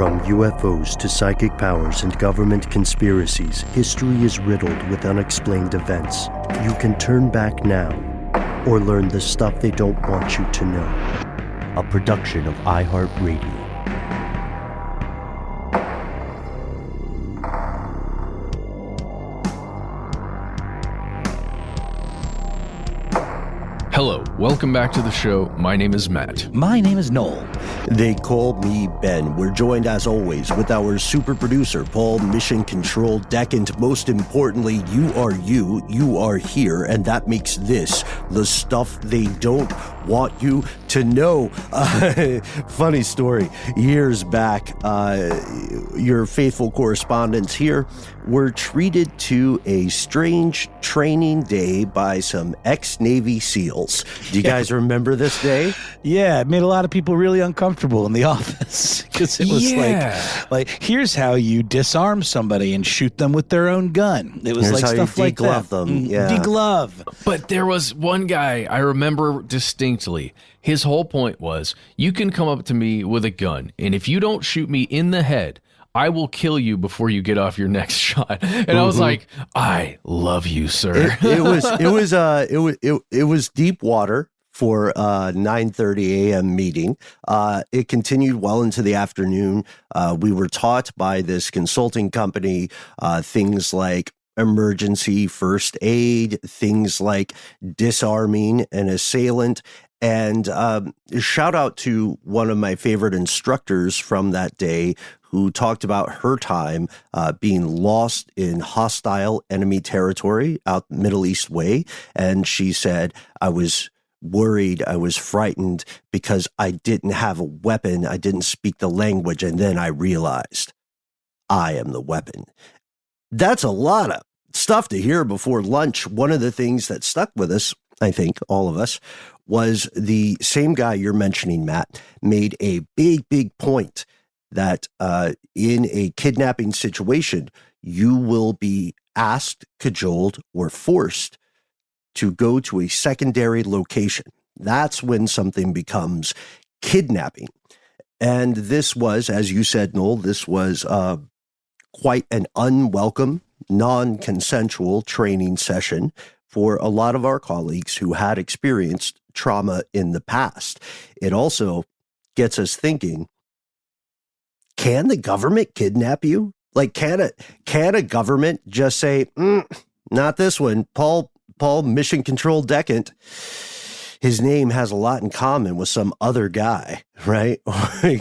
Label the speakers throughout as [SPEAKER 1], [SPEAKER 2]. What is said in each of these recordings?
[SPEAKER 1] From UFOs to psychic powers and government conspiracies, history is riddled with unexplained events. You can turn back now or learn the stuff they don't want you to know. A production of iHeartRadio.
[SPEAKER 2] Hello, welcome back to the show. My name is Matt.
[SPEAKER 3] My name is Noel.
[SPEAKER 4] They call me Ben. We're joined, as always, with our super producer, Paul Mission Control Decant. Most importantly, you are here, and that makes this the stuff they don't want you to know. Funny story. Years back, your faithful correspondents here were treated to a strange training day by some ex-Navy SEALs. Do you guys remember this day?
[SPEAKER 3] Yeah, it made a lot of people really uncomfortable in the office because it was like here's how you disarm somebody and shoot them with their own gun. It was
[SPEAKER 4] Here's
[SPEAKER 3] like
[SPEAKER 4] how
[SPEAKER 3] stuff
[SPEAKER 4] you
[SPEAKER 3] like
[SPEAKER 4] deglove
[SPEAKER 3] that.
[SPEAKER 4] them. Yeah.
[SPEAKER 3] Deglove.
[SPEAKER 2] But there was one guy I remember distinctly. His whole point was, you can come up to me with a gun, and if you don't shoot me in the head, I will kill you before you get off your next shot. And I was like, I love you, sir.
[SPEAKER 4] It was deep water for 9:30 a.m. meeting. It continued well into the afternoon. We were taught by this consulting company things like emergency first aid, things like disarming an assailant. And shout out to one of my favorite instructors from that day who talked about her time being lost in hostile enemy territory out Middle East way. And she said, I was worried, I was frightened because I didn't have a weapon. I didn't speak the language. And then I realized I am the weapon. That's a lot of stuff to hear before lunch. One of the things that stuck with us, I think all of us, was the same guy you're mentioning, Matt, made a big point that in a kidnapping situation, you will be asked, cajoled, or forced to go to a secondary location. That's when something becomes kidnapping. And this was, as you said, Noel, this was quite an unwelcome, non-consensual training session for a lot of our colleagues who had experienced trauma in the past. It also gets us thinking, can the government kidnap you? Like, can a government just say, not this one, Paul Mission Control Decant, his name has a lot in common with some other guy, right?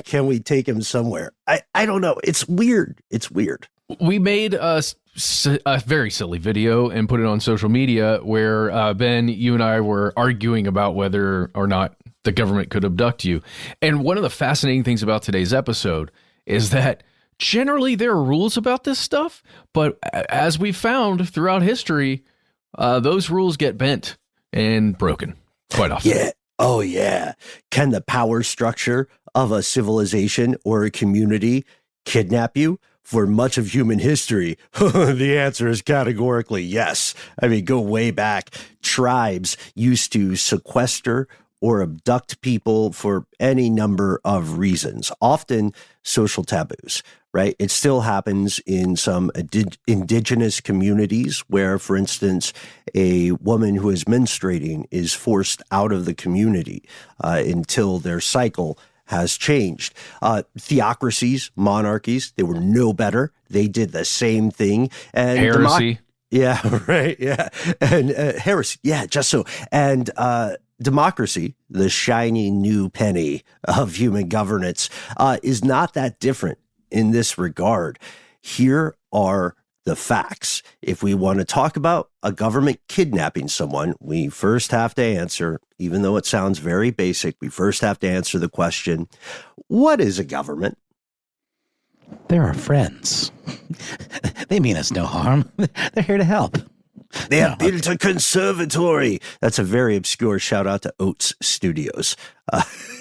[SPEAKER 4] Can we take him somewhere? I don't know. It's weird. It's weird.
[SPEAKER 2] We made a very silly video and put it on social media where, Ben, you and I were arguing about whether or not the government could abduct you. And one of the fascinating things about today's episode is that generally there are rules about this stuff, but as we found throughout history, those rules get bent and broken quite often.
[SPEAKER 4] Yeah. Oh, yeah. Can the power structure of a civilization or a community kidnap you? For much of human history, the answer is categorically yes. I mean, go way back. Tribes used to sequester or abduct people for any number of reasons, often social taboos, right? It still happens in some indigenous communities where, for instance, a woman who is menstruating is forced out of the community until their cycle has changed. Theocracies, monarchies, they were no better. They did the same thing. And
[SPEAKER 2] heresy.
[SPEAKER 4] Yeah, right. Yeah. And heresy. Yeah, just so. And democracy, the shiny new penny of human governance, is not that different in this regard. Here are the facts. If we want to talk about a government kidnapping someone, we first have to answer, even though it sounds very basic, we first have to answer the question, what is a government?
[SPEAKER 3] They're our friends. They mean us no harm. They're here to help.
[SPEAKER 4] They have built a conservatory. That's a very obscure shout out to Oats Studios.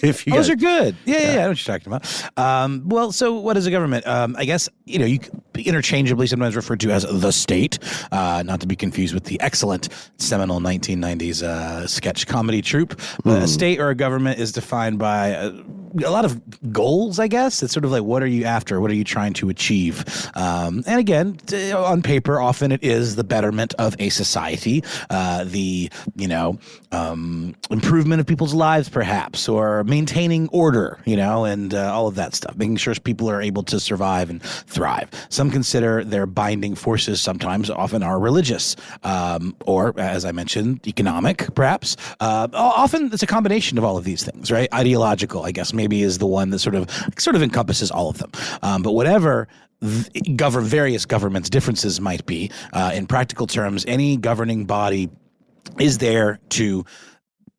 [SPEAKER 4] If you
[SPEAKER 3] Those are good. Yeah, I know what you're talking about. Well, so what is a government? I guess, you interchangeably sometimes referred to as the state, not to be confused with the excellent seminal 1990s sketch comedy troupe. But a state or a government is defined by a lot of goals, I guess. It's sort of like, what are you after? What are you trying to achieve? And again, on paper, often it is the betterment of a society, the improvement of people's lives, perhaps, or maintaining order, and all of that stuff, making sure people are able to survive and thrive. Some consider their binding forces sometimes often are religious, or, as I mentioned, economic, perhaps. Often it's a combination of all of these things, right? Ideological, I guess, maybe is the one that sort of encompasses all of them. But whatever various governments' differences might be, in practical terms, any governing body is there to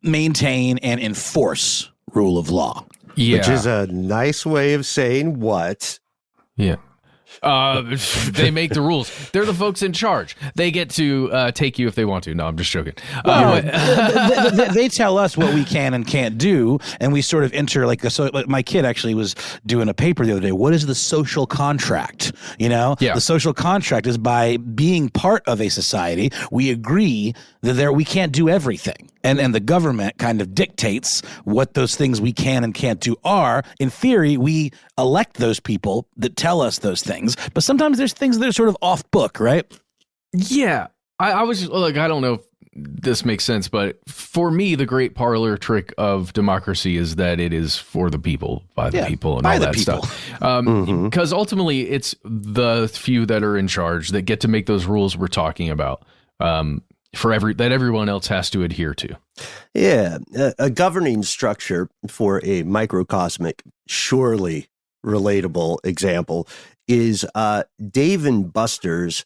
[SPEAKER 3] maintain and enforce rule of law.
[SPEAKER 2] Yeah.
[SPEAKER 4] Which is a nice way of saying what?
[SPEAKER 2] Yeah. They make the rules. They're the folks in charge. They get to take you if they want to. No, I'm just joking.
[SPEAKER 3] They tell us what we can and can't do, and we sort of enter like my kid actually was doing a paper the other day. What is the social contract?
[SPEAKER 2] Yeah.
[SPEAKER 3] The social contract is by being part of a society, we agree that we can't do everything. And the government kind of dictates what those things we can and can't do are. In theory, we elect those people that tell us those things. But sometimes there's things that are sort of off book, right?
[SPEAKER 2] Yeah. I was like, I don't know if this makes sense, but for me, the great parlor trick of democracy is that it is for the people, by the people, and all that stuff. Because ultimately, it's the few that are in charge that get to make those rules we're talking about. That everyone else has to adhere to.
[SPEAKER 4] Yeah, a governing structure for a microcosmic, surely relatable example is Dave and Buster's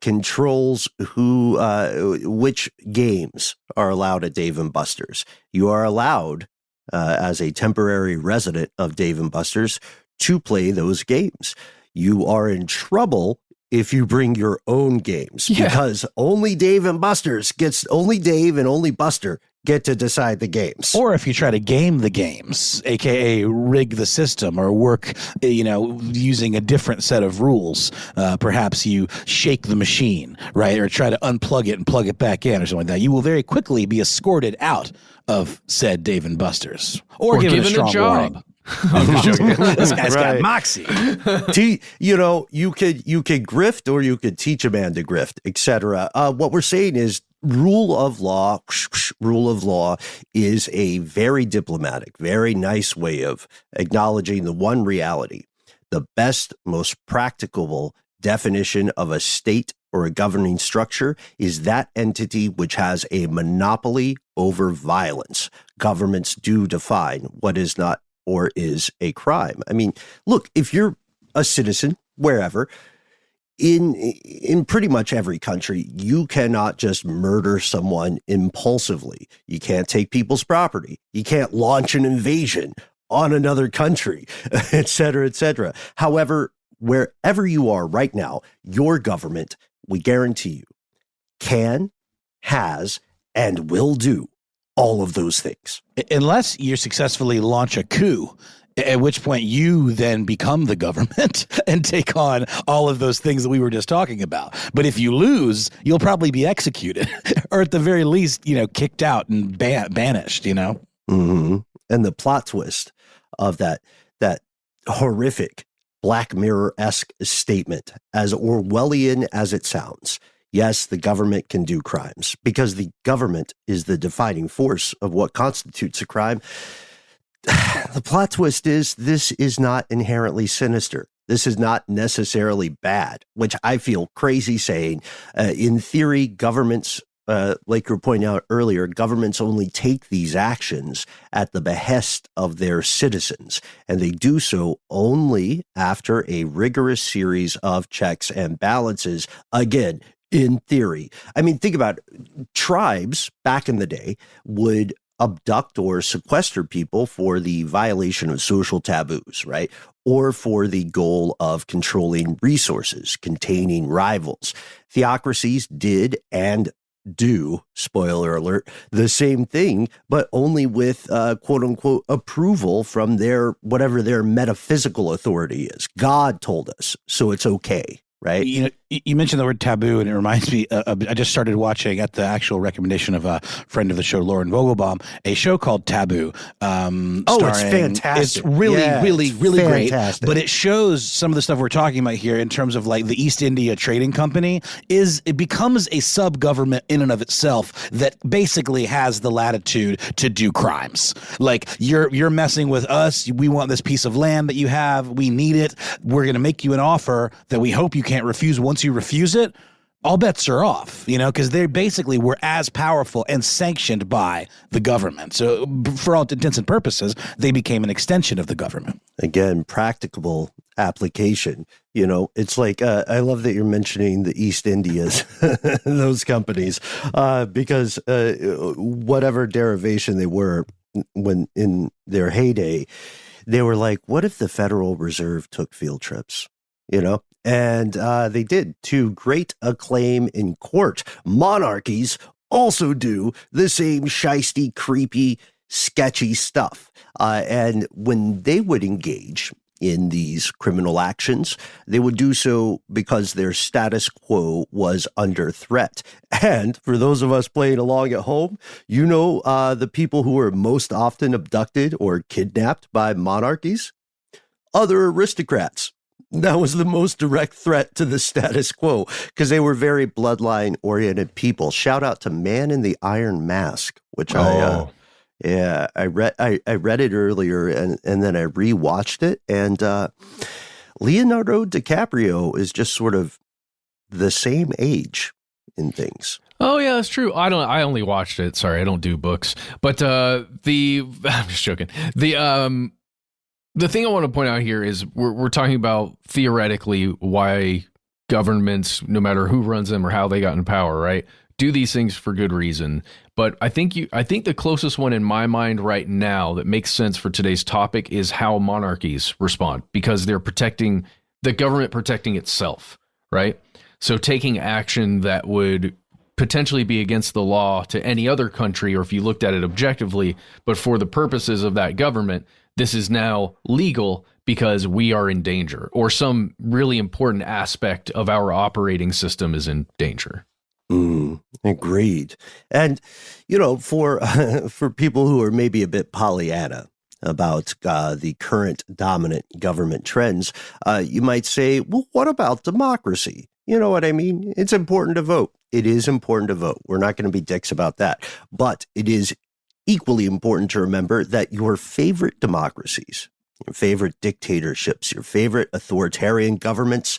[SPEAKER 4] controls which games are allowed at Dave and Buster's. You are allowed, as a temporary resident of Dave and Buster's, to play those games. You are in trouble if you bring your own games, because only Dave and only Buster get to decide the games.
[SPEAKER 3] Or if you try to game the games, aka rig the system or work, using a different set of rules, perhaps you shake the machine, right? Or try to unplug it and plug it back in or something like that. You will very quickly be escorted out of said Dave and Buster's or given a strong warning. I'm just joking. This guy's got moxie.
[SPEAKER 4] You could grift, or you could teach a man to grift, etc. What we're saying is rule of law is a very diplomatic, very nice way of acknowledging the one reality. The best, most practicable definition of a state or a governing structure is that entity which has a monopoly over violence. Governments do define what is not or is a crime. I mean, look, if you're a citizen, wherever, in pretty much every country, you cannot just murder someone impulsively. You can't take people's property. You can't launch an invasion on another country, et cetera, et cetera. However, wherever you are right now, your government, we guarantee you, can, has, and will do all of those things.
[SPEAKER 3] Unless you successfully launch a coup, at which point you then become the government and take on all of those things that we were just talking about. But if you lose, you'll probably be executed or at the very least, kicked out and banished,
[SPEAKER 4] Mm-hmm. And the plot twist of that horrific Black Mirror-esque statement, as Orwellian as it sounds, yes, the government can do crimes because the government is the defining force of what constitutes a crime. The plot twist is this is not inherently sinister. This is not necessarily bad, which I feel crazy saying. In theory, governments, like you were pointing out earlier, governments only take these actions at the behest of their citizens, and they do so only after a rigorous series of checks and balances. Again, in theory. I mean, think about it. Tribes back in the day would abduct or sequester people for the violation of social taboos, right? Or for the goal of controlling resources, containing rivals. Theocracies did and do, spoiler alert, the same thing, but only with quote unquote approval from whatever their metaphysical authority is. God told us, so it's okay. Right.
[SPEAKER 3] You mentioned the word taboo, and it reminds me, I just started watching, at the actual recommendation of a friend of the show, Lauren Vogelbaum, a show called Taboo.
[SPEAKER 4] It's fantastic.
[SPEAKER 3] It's really, really, really
[SPEAKER 4] fantastic.
[SPEAKER 3] great. But it shows some of the stuff we're talking about here in terms of like the East India Trading Company. It becomes a sub-government in and of itself that basically has the latitude to do crimes. Like, you're messing with us. We want this piece of land that you have. We need it. We're going to make you an offer that we hope you can't refuse. Once you refuse it, all bets are off, because they basically were as powerful and sanctioned by the government. So for all intents and purposes, they became an extension of the government.
[SPEAKER 4] Again, practicable application. It's like, I love that you're mentioning the East Indias, those companies, because whatever derivation they were when in their heyday, they were like, what if the Federal Reserve took field trips? And they did, to great acclaim in court. Monarchies also do the same shisty, creepy, sketchy stuff. And when they would engage in these criminal actions, they would do so because their status quo was under threat. And for those of us playing along at home, the people who were most often abducted or kidnapped by monarchies? Other aristocrats. That was the most direct threat to the status quo because they were very bloodline-oriented people. Shout out to Man in the Iron Mask, which I read it earlier and then I rewatched it. And Leonardo DiCaprio is just sort of the same age in things.
[SPEAKER 2] Oh yeah, that's true. I only watched it. Sorry, I don't do books. But I'm just joking. The thing I want to point out here is we're talking about theoretically why governments, no matter who runs them or how they got in power, right, do these things for good reason. But I think the closest one in my mind right now that makes sense for today's topic is how monarchies respond, because they're protecting the government, protecting itself, right? So taking action that would potentially be against the law to any other country, or if you looked at it objectively, but for the purposes of that government, this is now legal because we are in danger, or some really important aspect of our operating system is in danger.
[SPEAKER 4] Agreed. And, for people who are maybe a bit Pollyanna about the current dominant government trends, you might say, well, what about democracy? You know what I mean? It's important to vote. It is important to vote. We're not going to be dicks about that. But it is equally important to remember that your favorite democracies, your favorite dictatorships, your favorite authoritarian governments,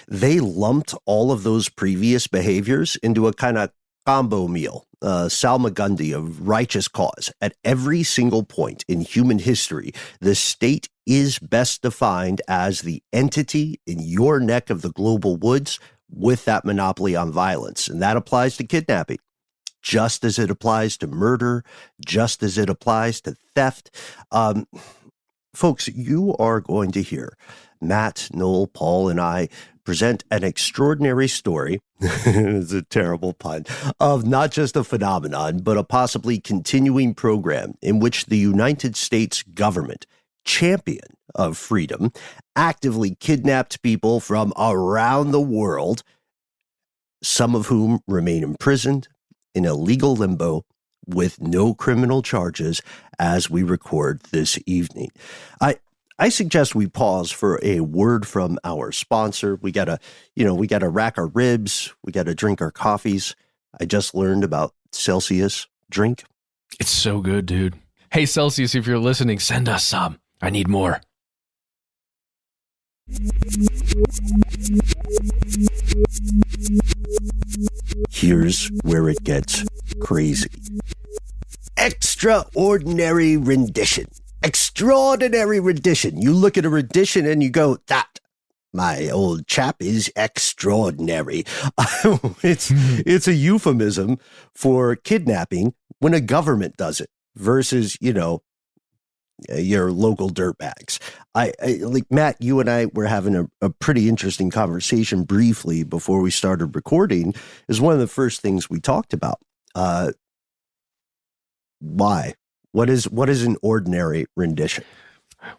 [SPEAKER 4] they lumped all of those previous behaviors into a kind of combo meal, salmagundi of righteous cause. At every single point in human history, the state is best defined as the entity in your neck of the global woods with that monopoly on violence. And that applies to kidnapping, just as it applies to murder, just as it applies to theft. Folks, you are going to hear Matt, Noel, Paul, and I present an extraordinary story, it's a terrible pun, of not just a phenomenon, but a possibly continuing program in which the United States government, champion of freedom, actively kidnapped people from around the world, some of whom remain imprisoned in a legal limbo with no criminal charges as we record this evening. I suggest we pause for a word from our sponsor. We gotta rack our ribs. We gotta drink our coffees. I just learned about Celsius drink.
[SPEAKER 2] It's so good, dude. Hey, Celsius, if you're listening, send us some. I need more.
[SPEAKER 4] Here's where it gets crazy. Extraordinary rendition. Extraordinary rendition. You look at a rendition and you go, that, my old chap, is extraordinary. It's a euphemism for kidnapping when a government does it versus, your local dirtbags. I like Matt, you and I were having a pretty interesting conversation briefly before we started recording. Is one of the first things we talked about. Why? What is an ordinary rendition?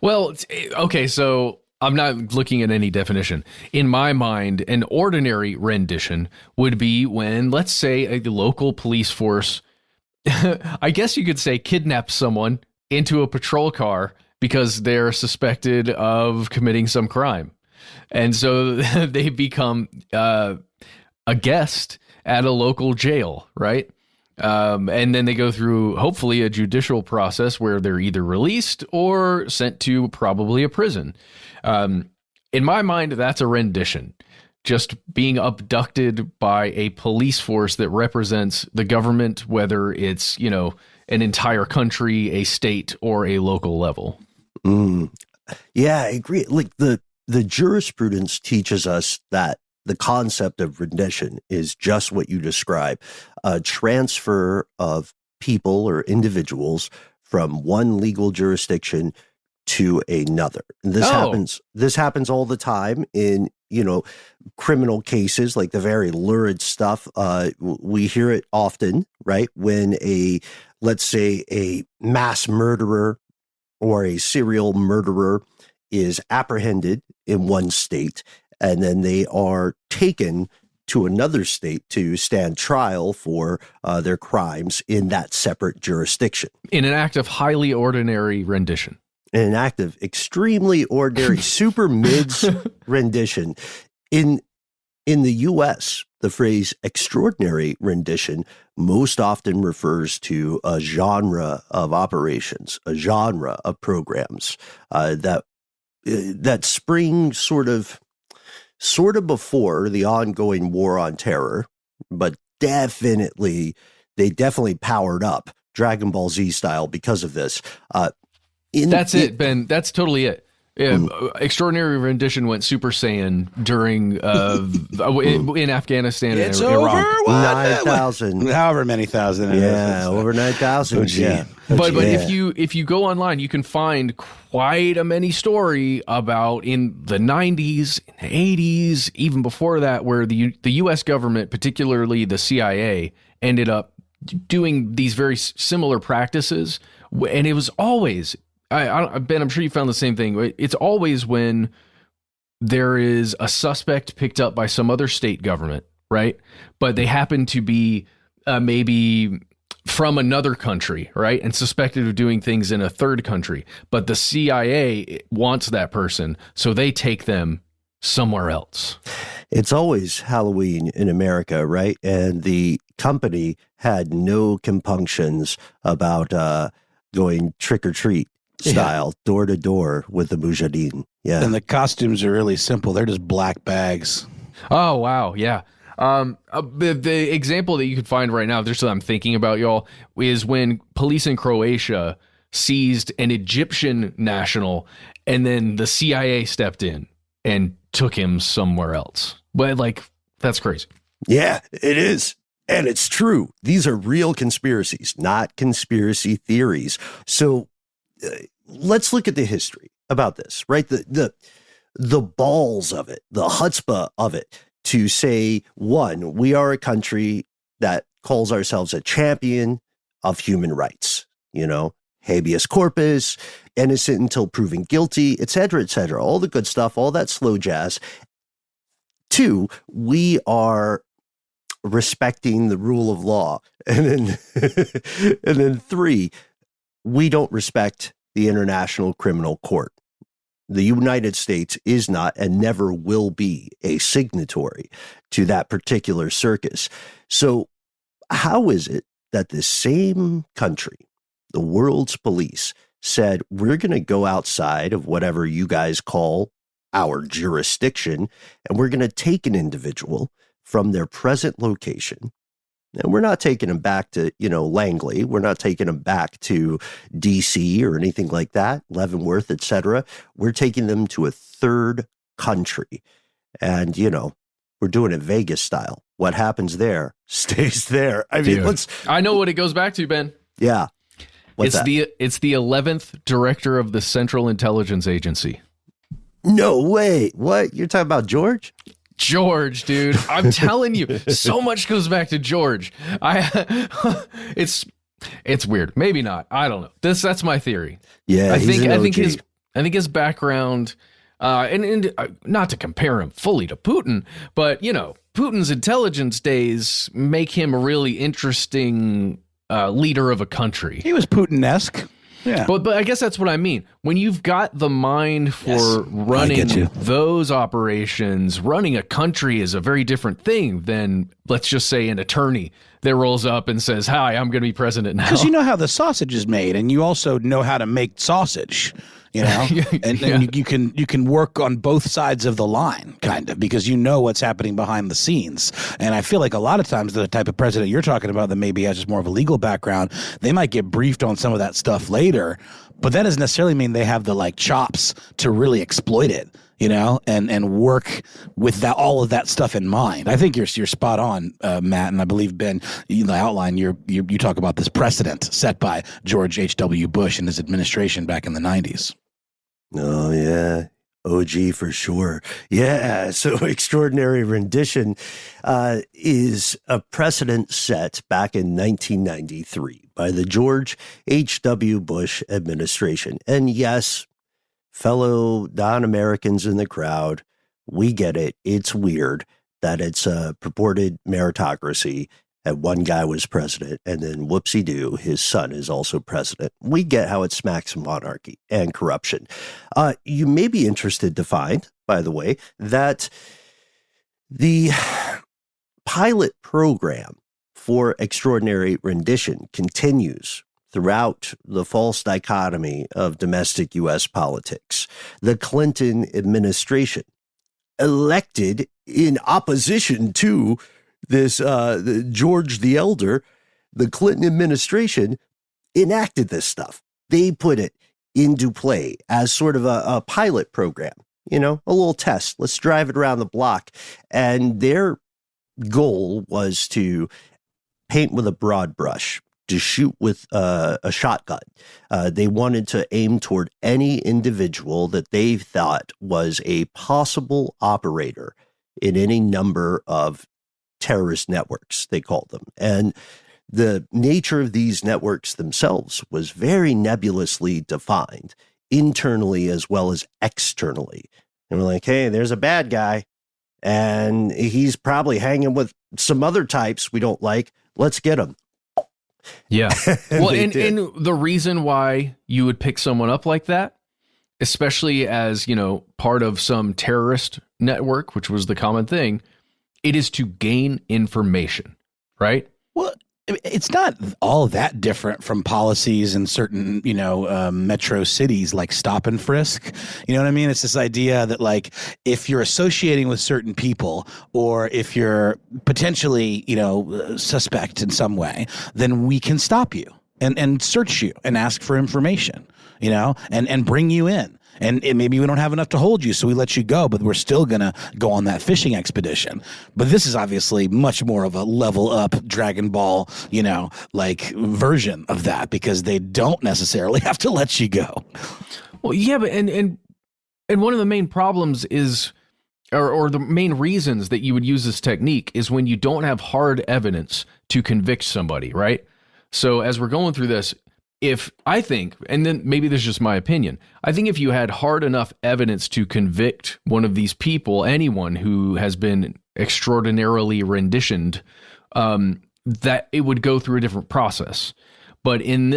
[SPEAKER 2] Well, okay, so I'm not looking at any definition. In my mind, an ordinary rendition would be when, let's say, a local police force, I guess you could say, kidnaps someone into a patrol car because they're suspected of committing some crime. And so they become a guest at a local jail, right? And then they go through, hopefully, a judicial process where they're either released or sent to probably a prison. In my mind, that's a rendition. Just being abducted by a police force that represents the government, whether it's, you know, an entire country, a state, or a local level.
[SPEAKER 4] Yeah, I agree. Like the jurisprudence teaches us that the concept of rendition is just what you describe, a transfer of people or individuals from one legal jurisdiction to another. And this happens all the time in, you know, criminal cases, like the very lurid stuff. We hear it often, right? When let's say a mass murderer or a serial murderer is apprehended in one state, and then they are taken to another state to stand trial for their crimes in that separate jurisdiction. In
[SPEAKER 2] an act of highly ordinary rendition.
[SPEAKER 4] In an act of extremely ordinary, super mids rendition. In the U.S., the phrase extraordinary rendition most often refers to a genre of operations, a genre of programs that spring sort of before the ongoing war on terror, but they definitely powered up Dragon Ball Z style because of this.
[SPEAKER 2] That's it, Ben. That's totally it. Extraordinary rendition went Super Saiyan during in Afghanistan
[SPEAKER 3] and
[SPEAKER 2] Iraq.
[SPEAKER 4] 9,000,
[SPEAKER 3] however many thousand.
[SPEAKER 4] Over 9,000.
[SPEAKER 3] Oh, yeah.
[SPEAKER 2] But if you go online, you can find quite a many story about in the 90s, 80s, even before that, where the U.S. government, particularly the CIA, ended up doing these very similar practices, and it was always. Ben, I'm sure you found the same thing. It's always when there is a suspect picked up by some other state government, right? But they happen to be maybe from another country, right? And suspected of doing things in a third country. But the CIA wants that person, so they take them somewhere else.
[SPEAKER 4] It's always Halloween in America, right? And the company had no compunctions about going trick-or-treat style, door to door with the mujahideen. Yeah.
[SPEAKER 3] And the costumes are really simple. They're just black bags.
[SPEAKER 2] Oh, wow. Yeah. The example that you could find right now, just that I'm thinking about, y'all, is when police in Croatia seized an Egyptian national, and then the CIA stepped in and took him somewhere else. But that's crazy.
[SPEAKER 4] Yeah, it is. And it's true. These are real conspiracies, not conspiracy theories. So let's look at the history about this, right? The balls of it, the chutzpah of it, to say, one, we are a country that calls ourselves a champion of human rights, habeas corpus, innocent until proven guilty, et cetera, all the good stuff, all that slow jazz. Two, we are respecting the rule of law. And then three, we don't respect the International Criminal Court. The United States is not and never will be a signatory to that particular circus. So how is it that the same country, the world's police, said, we're going to go outside of whatever you guys call our jurisdiction, and we're going to take an individual from their present location, and we're not taking them back to, Langley. We're not taking them back to D.C. or anything like that, Leavenworth, et cetera. We're taking them to a third country. And, we're doing it Vegas style. What happens there stays there. I mean,
[SPEAKER 2] I know what it goes back to, Ben.
[SPEAKER 4] Yeah.
[SPEAKER 2] It's the 11th director of the Central Intelligence Agency.
[SPEAKER 4] No way. What? You're talking about George?
[SPEAKER 2] George, dude, I'm telling you, so much goes back to George. It's weird. Maybe not. I don't know. That's my theory.
[SPEAKER 4] Yeah,
[SPEAKER 2] I think his background And not to compare him fully to Putin, but, Putin's intelligence days make him a really interesting leader of a country.
[SPEAKER 3] He was Putin-esque. Yeah.
[SPEAKER 2] But I guess that's what I mean. When you've got the mind for running those operations, running a country is a very different thing than, let's just say, an attorney that rolls up and says, "Hi, I'm going to be president now."
[SPEAKER 3] Because you know how the sausage is made, and you also know how to make sausage. And you can work on both sides of the line, kind of, because you know what's happening behind the scenes. And I feel like a lot of times the type of president you're talking about that maybe has just more of a legal background, they might get briefed on some of that stuff later, but that doesn't necessarily mean they have the chops to really exploit it, and work with that, all of that stuff in mind. I think you're spot on, Matt, and I believe, Ben, in the outline you talk about this precedent set by George H.W. Bush and his administration back in the 90s.
[SPEAKER 4] Oh, yeah. OG for sure. Yeah. So Extraordinary Rendition is a precedent set back in 1993 by the George H.W. Bush administration. And yes, fellow non-Americans in the crowd, we get it. It's weird that it's a purported meritocracy and one guy was president, and then whoopsie-doo, his son is also president. We get how it smacks of monarchy and corruption. You may be interested to find, by the way, that the pilot program for Extraordinary Rendition continues throughout the false dichotomy of domestic U.S. politics. The Clinton administration, elected in opposition to this George the Elder, the Clinton administration enacted this stuff. They put it into play as sort of a pilot program, a little test. Let's drive it around the block. And their goal was to paint with a broad brush, to shoot with a shotgun. They wanted to aim toward any individual that they thought was a possible operator in any number of terrorist networks, they called them. And the nature of these networks themselves was very nebulously defined, internally as well as externally. And we're like, hey, there's a bad guy, and he's probably hanging with some other types we don't like. Let's get him.
[SPEAKER 2] Yeah. Well, and the reason why you would pick someone up like that, especially as, part of some terrorist network, which was the common thing, it is to gain information, right?
[SPEAKER 3] Well, it's not all that different from policies in certain, metro cities like stop and frisk. You know what I mean? It's this idea that if you're associating with certain people or if you're potentially, suspect in some way, then we can stop you and search you and ask for information, and bring you in. And maybe we don't have enough to hold you, so we let you go, but we're still going to go on that fishing expedition. But this is obviously much more of a level up Dragon Ball, version of that, because they don't necessarily have to let you go.
[SPEAKER 2] Well, yeah, but and one of the main problems is, or the main reasons that you would use this technique is when you don't have hard evidence to convict somebody, right? So as we're going through this, if I think, and then maybe this is just my opinion, I think if you had hard enough evidence to convict one of these people, anyone who has been extraordinarily renditioned, that it would go through a different process. But in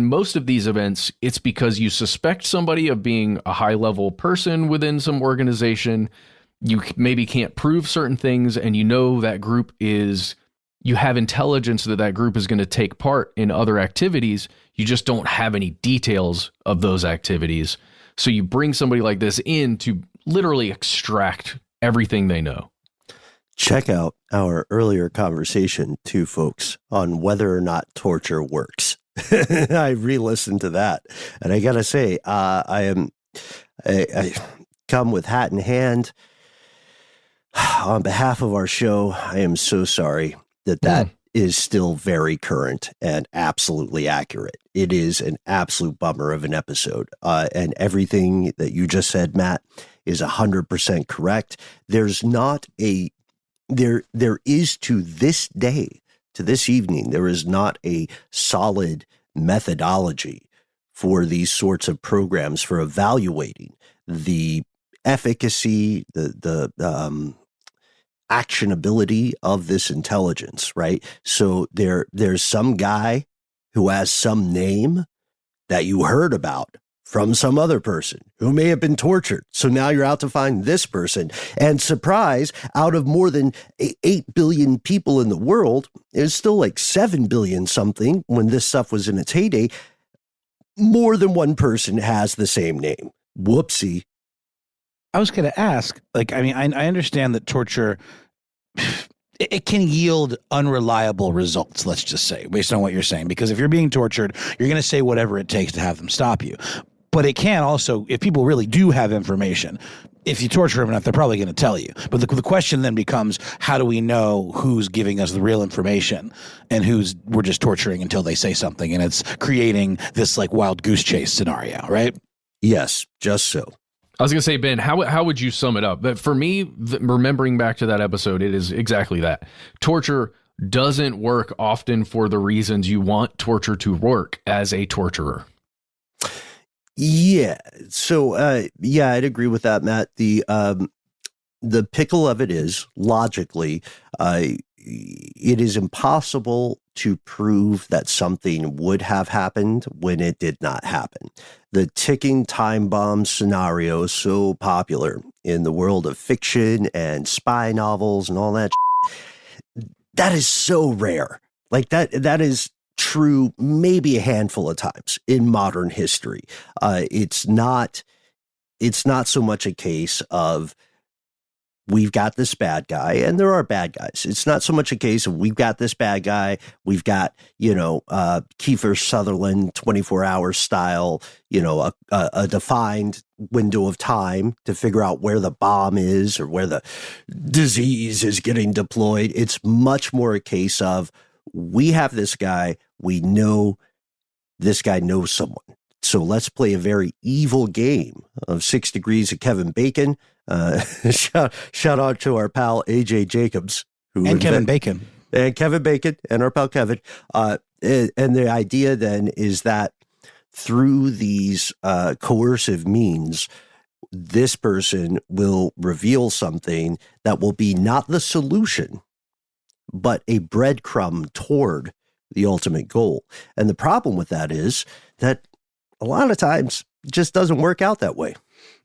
[SPEAKER 2] most of these events, it's because you suspect somebody of being a high level person within some organization. You maybe can't prove certain things, and that group you have intelligence that group is going to take part in other activities. You just don't have any details of those activities. So you bring somebody like this in to literally extract everything they know.
[SPEAKER 4] Check out our earlier conversation, too, folks, on whether or not torture works. I re-listened to that. And I got to say, I come with hat in hand. On behalf of our show, I am so sorry that is still very current and absolutely accurate. It is an absolute bummer of an episode. And everything that you just said, Matt, is 100% correct. There's not there is to this day, to this evening, there is not a solid methodology for these sorts of programs for evaluating the efficacy, the actionability of this intelligence, right? So there's some guy who has some name that you heard about from some other person who may have been tortured. So now you're out to find this person. And surprise, out of more than 8 billion people in the world, there's still like 7 billion something when this stuff was in its heyday. More than one person has the same name. Whoopsie.
[SPEAKER 3] I was going to ask, like, I mean, I understand that torture, it can yield unreliable results, let's just say, based on what you're saying. Because if you're being tortured, you're going to say whatever it takes to have them stop you. But it can also, if people really do have information, if you torture them enough, they're probably going to tell you. But the question then becomes, how do we know who's giving us the real information and who's we're just torturing until they say something? And it's creating this like wild goose chase scenario, right?
[SPEAKER 4] Yes, just so.
[SPEAKER 2] I was going to say, Ben, how would you sum it up? But for me, remembering back to that episode, it is exactly that. Torture doesn't work often for the reasons you want torture to work as a torturer.
[SPEAKER 4] Yeah. So, I'd agree with that, Matt. The pickle of it is, logically, it is impossible to prove that something would have happened when it did not happen. The ticking time bomb scenario is so popular in the world of fiction and spy novels and all that. That is so rare. Like that is true maybe a handful of times in modern history. It's not so much a case of we've got this bad guy, and there are bad guys. It's not so much a case of we've got this bad guy, we've got, Kiefer Sutherland 24-hour style, a defined window of time to figure out where the bomb is or where the disease is getting deployed. It's much more a case of we have this guy, we know this guy knows someone. So let's play a very evil game of 6 Degrees of Kevin Bacon. Shout out to our pal AJ Jacobs,
[SPEAKER 3] Kevin Bacon,
[SPEAKER 4] and our pal Kevin. And the idea then is that through these coercive means, this person will reveal something that will be not the solution, but a breadcrumb toward the ultimate goal. And the problem with that is that a lot of times it just doesn't work out that way.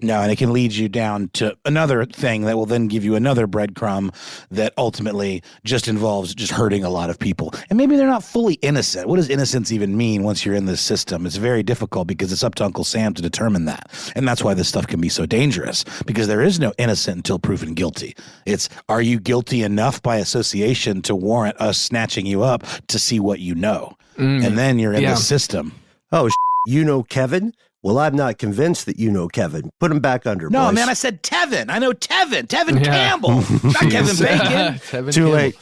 [SPEAKER 3] No, and it can lead you down to another thing that will then give you another breadcrumb that ultimately just involves just hurting a lot of people. And maybe they're not fully innocent. What does innocence even mean once you're in this system? It's very difficult because it's up to Uncle Sam to determine that. And that's why this stuff can be so dangerous, because there is no innocent until proven guilty. It's, are you guilty enough by association to warrant us snatching you up to see what you know? And then you're in the system.
[SPEAKER 4] Oh, Kevin? Well, I'm not convinced that Kevin. Put him back under.
[SPEAKER 3] No,
[SPEAKER 4] boys.
[SPEAKER 3] Man, I said Tevin. I know Tevin. Tevin Campbell. Not Kevin Bacon.
[SPEAKER 2] Tevin
[SPEAKER 4] Too
[SPEAKER 2] Campbell.
[SPEAKER 4] late.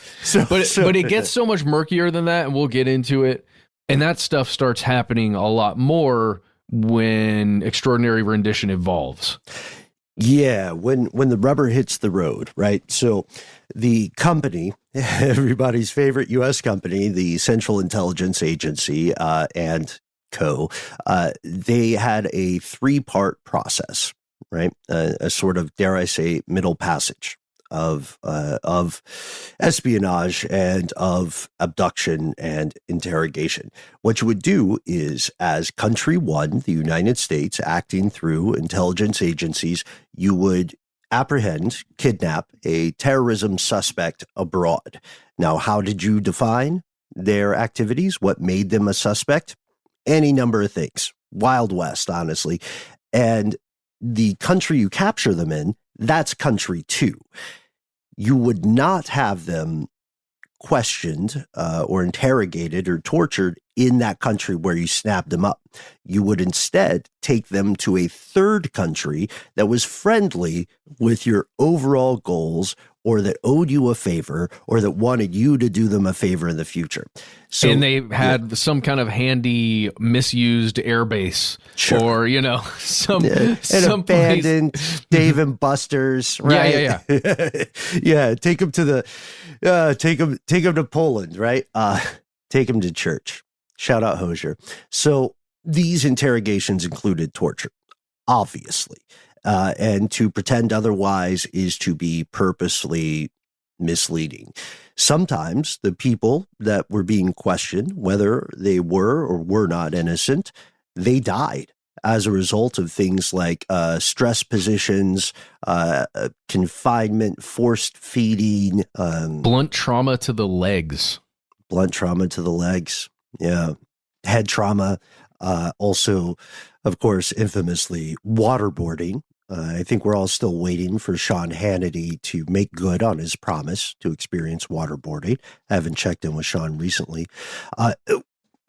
[SPEAKER 2] But it gets so much murkier than that, and we'll get into it. And that stuff starts happening a lot more when Extraordinary Rendition evolves.
[SPEAKER 4] Yeah, when the rubber hits the road, right? So the company, everybody's favorite U.S. company, the Central Intelligence Agency, and they had a 3-part process, right? A sort of, dare I say, middle passage of espionage and of abduction and interrogation. What you would do is, as country one, the United States, acting through intelligence agencies, you would apprehend, kidnap a terrorism suspect abroad. Now, how did you define their activities? What made them a suspect? Any number of things. Wild West, honestly. And the country you capture them in, that's country 2. You would not have them questioned or interrogated or tortured in that country where you snapped them up. You would instead take them to a third country that was friendly with your overall goals, or that owed you a favor, or that wanted you to do them a favor in the future. So,
[SPEAKER 2] and they had some kind of handy misused airbase, or some
[SPEAKER 4] abandoned Dave and Buster's, right? Yeah. Take them to take them to Poland, right? Take them to church. Shout out Hosier. So these interrogations included torture, obviously. And to pretend otherwise is to be purposely misleading. Sometimes the people that were being questioned, whether they were or were not innocent, they died as a result of things like stress positions, confinement, forced feeding.
[SPEAKER 2] Blunt trauma to the legs.
[SPEAKER 4] Blunt trauma to the legs. Yeah. Head trauma. Also, of course, infamously, waterboarding. I think we're all still waiting for Sean Hannity to make good on his promise to experience waterboarding. I haven't checked in with Sean recently.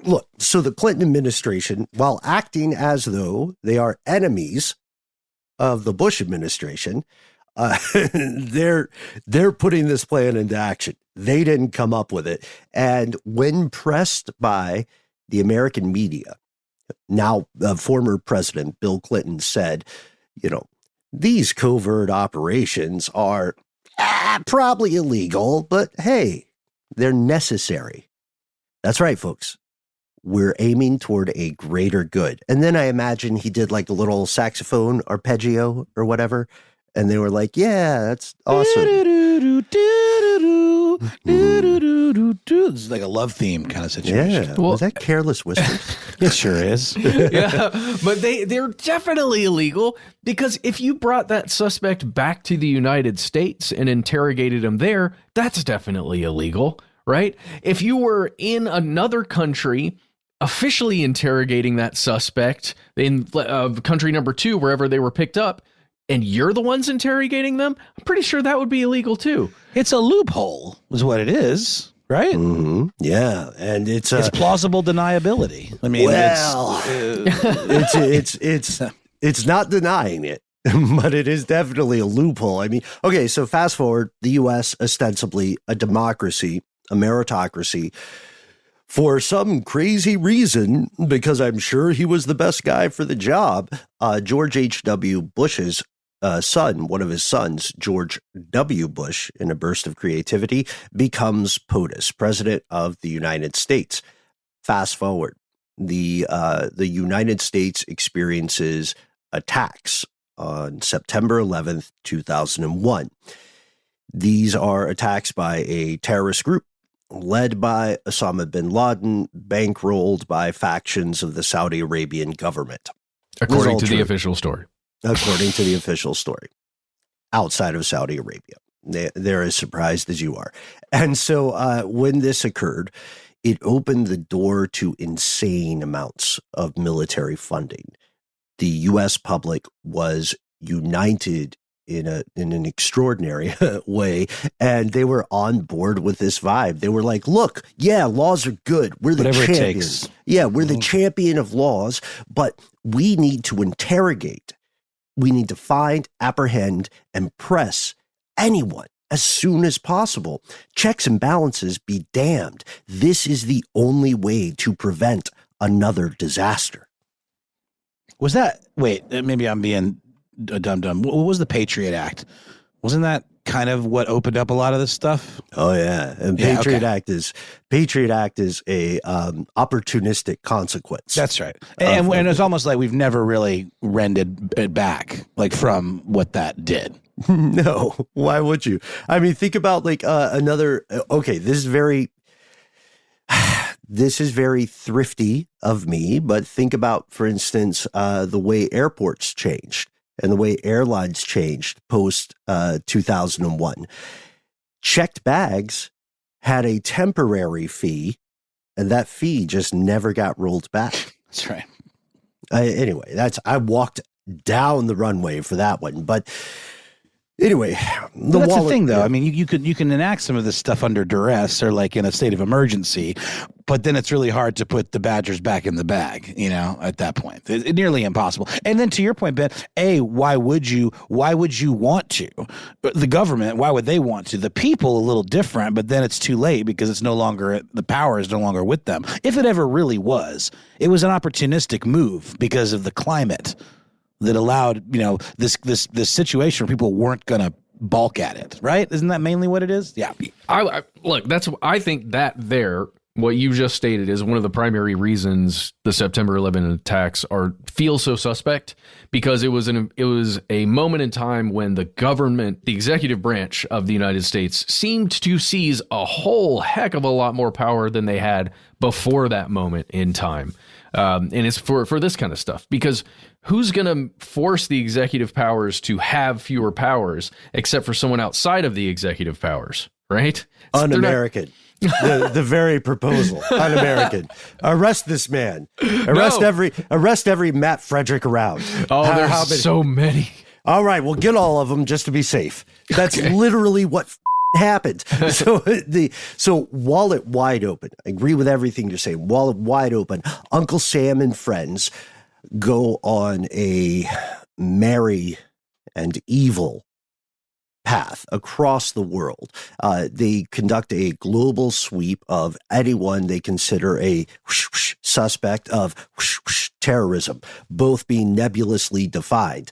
[SPEAKER 4] Look, so the Clinton administration, while acting as though they are enemies of the Bush administration, they're putting this plan into action. They didn't come up with it. And when pressed by the American media, now former President Bill Clinton said, these covert operations are probably illegal, but hey, they're necessary. That's right, folks. We're aiming toward a greater good. And then I imagine he did like a little saxophone arpeggio or whatever. And they were like, yeah, that's awesome.
[SPEAKER 3] It's like a love theme kind of situation.
[SPEAKER 4] Yeah. Was that Careless Whispers?
[SPEAKER 3] It sure is.
[SPEAKER 2] Yeah, but they're definitely illegal, because if you brought that suspect back to the United States and interrogated him there, that's definitely illegal, right? If you were in another country officially interrogating that suspect in country number 2, wherever they were picked up, and you're the ones interrogating them, I'm pretty sure that would be illegal too.
[SPEAKER 3] It's a loophole, is what it is, right?
[SPEAKER 4] Mm-hmm. Yeah, and it's
[SPEAKER 3] plausible deniability. I mean,
[SPEAKER 4] well, it's not denying it, but it is definitely a loophole. I mean, okay, so fast forward, the U.S. ostensibly a democracy, a meritocracy. For some crazy reason, because I'm sure he was the best guy for the job, George H.W. Bush's son, one of his sons, George W. Bush, in a burst of creativity, becomes POTUS, President of the United States. Fast forward, the United States experiences attacks on September 11th, 2001. These are attacks by a terrorist group led by Osama bin Laden, bankrolled by factions of the Saudi Arabian government.
[SPEAKER 2] According to the official story.
[SPEAKER 4] According to the official story. Outside of Saudi Arabia. They're as surprised as you are. And so when this occurred, it opened the door to insane amounts of military funding. The U.S. public was united in an extraordinary way, and they were on board with this vibe. They were like, look, yeah, laws are good. We're the
[SPEAKER 3] Whatever
[SPEAKER 4] champions.
[SPEAKER 3] It takes.
[SPEAKER 4] Yeah, we're the champion of laws, but we need to interrogate. We need to find, apprehend, and press anyone as soon as possible. Checks and balances be damned. This is the only way to prevent another disaster.
[SPEAKER 3] Was that, wait, maybe I'm being a dum-dum. What was the Patriot Act? Wasn't that kind of what opened up a lot of this stuff?
[SPEAKER 4] Oh yeah, and Patriot Act is a opportunistic consequence.
[SPEAKER 3] That's right, and it's almost like we've never really rendered it back, like from what that did.
[SPEAKER 4] No, why would you? I mean, think about like another. Okay, this is very thrifty of me, but think about, for instance, the way airports changed. And the way airlines changed post 2001. Checked bags had a temporary fee, and that fee just never got rolled back.
[SPEAKER 3] That's right.
[SPEAKER 4] Anyway, I walked down the runway for that one. But anyway,
[SPEAKER 3] that's the thing, though. I mean, you can enact some of this stuff under duress or like in a state of emergency, but then it's really hard to put the badgers back in the bag, at that point. It's nearly impossible. And then to your point, Ben, why would you want to? The government, why would they want to? The people, a little different, but then it's too late because it's no longer, the power is no longer with them. If it ever really was, it was an opportunistic move because of the climate that allowed, this situation where people weren't going to balk at it, right? Isn't that mainly what it is? Yeah.
[SPEAKER 2] Look, I think that there what you just stated is one of the primary reasons the September 11 attacks feel so suspect, because it was a moment in time when the government, the executive branch of the United States, seemed to seize a whole heck of a lot more power than they had before that moment in time. And it's for this kind of stuff, because who's going to force the executive powers to have fewer powers except for someone outside of the executive powers, right?
[SPEAKER 4] Un-American. The very proposal, un-American. Arrest this man. Arrest every Matt Frederick around.
[SPEAKER 2] Oh, there's so many.
[SPEAKER 4] All right, we'll get all of them just to be safe. That's literally what happened. So wallet wide open. I agree with everything you're saying. Wallet wide open. Uncle Sam and friends go on a merry and evil path across the world. They conduct a global sweep of anyone they consider a suspect of terrorism, both being nebulously defined.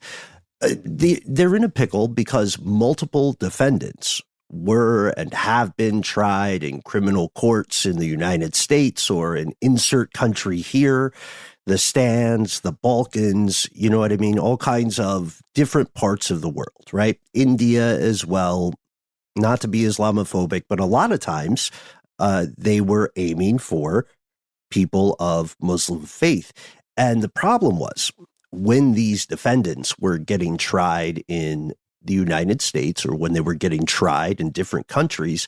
[SPEAKER 4] They're in a pickle because multiple defendants were and have been tried in criminal courts in the United States or in insert country here, the stands, the Balkans, you know what I mean? All kinds of different parts of the world, right? India as well, not to be Islamophobic, but a lot of times they were aiming for people of Muslim faith. And the problem was when these defendants were getting tried in the United States or when they were getting tried in different countries,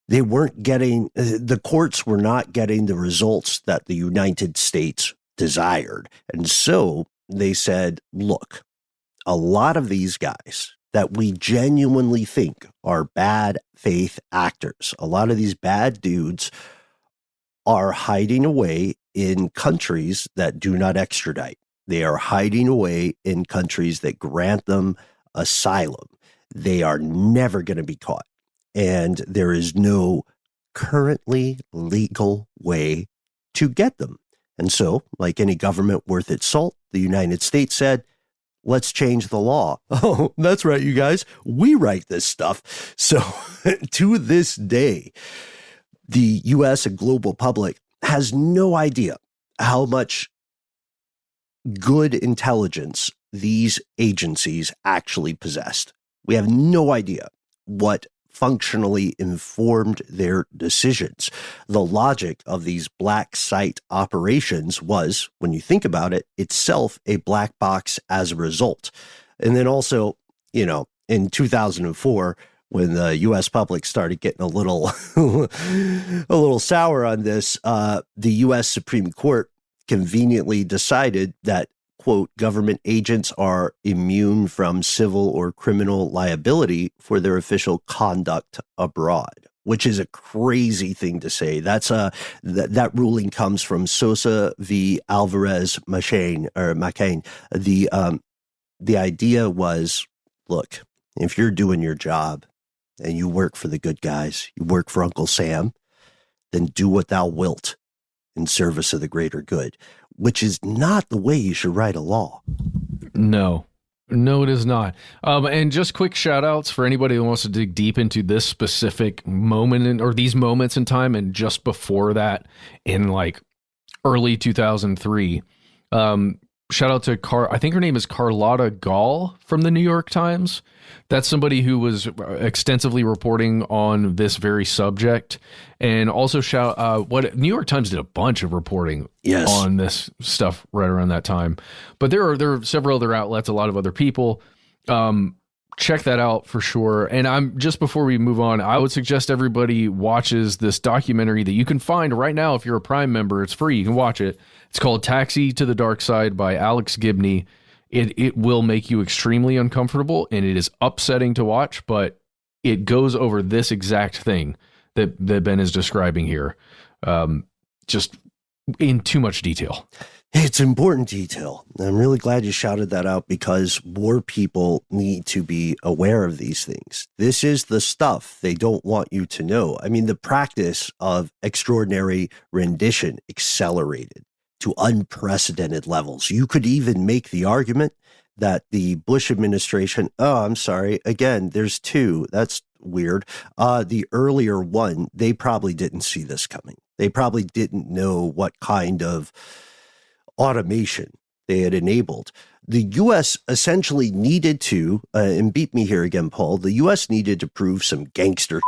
[SPEAKER 4] they weren't getting, the courts were not getting the results that the United States desired. And so they said, look, a lot of these guys that we genuinely think are bad faith actors, a lot of these bad dudes are hiding away in countries that do not extradite. They are hiding away in countries that grant them asylum. They are never going to be caught. And there is no currently legal way to get them. And so, like any government worth its salt, the United States said, let's change the law. Oh, that's right, you guys. We write this stuff. So to this day, the U.S. and global public has no idea how much good intelligence these agencies actually possessed. We have no idea what functionally informed their decisions. The logic of these black site operations was, when you think about it, itself a black box as a result. And then also, you know, in 2004, when the U.S. public started getting a little sour on this, the U.S. Supreme Court conveniently decided that, quote, government agents are immune from civil or criminal liability for their official conduct abroad, which is a crazy thing to say. That ruling comes from Sosa v. Alvarez McCain. The idea was, look, if you're doing your job and you work for the good guys, you work for Uncle Sam, then do what thou wilt in service of the greater good, which is not the way you should write a law.
[SPEAKER 2] No, it is not. And just quick shout outs for anybody who wants to dig deep into this specific moment or these moments in time. And just before that, in like early 2003, shout out to I think her name is Carlotta Gall from the New York Times. That's somebody who was extensively reporting on this very subject. And also New York Times did a bunch of reporting on this stuff right around that time. But there are several other outlets, a lot of other people. Check that out for sure. And just before we move on, I would suggest everybody watches this documentary that you can find right now. If you're a Prime member, it's free. You can watch it. It's called Taxi to the Dark Side by Alex Gibney. It will make you extremely uncomfortable, and it is upsetting to watch, but it goes over this exact thing that Ben is describing here, just in too much detail.
[SPEAKER 4] It's important detail. I'm really glad you shouted that out because more people need to be aware of these things. This is the stuff they don't want you to know. I mean, the practice of extraordinary rendition accelerated to unprecedented levels. You could even make the argument that the Bush administration, I'm sorry, again, there's two. That's weird. The earlier one, they probably didn't see this coming. They probably didn't know what kind of automation they had enabled. The U.S. essentially needed to, and beat me here again, Paul, the U.S. needed to prove some gangster.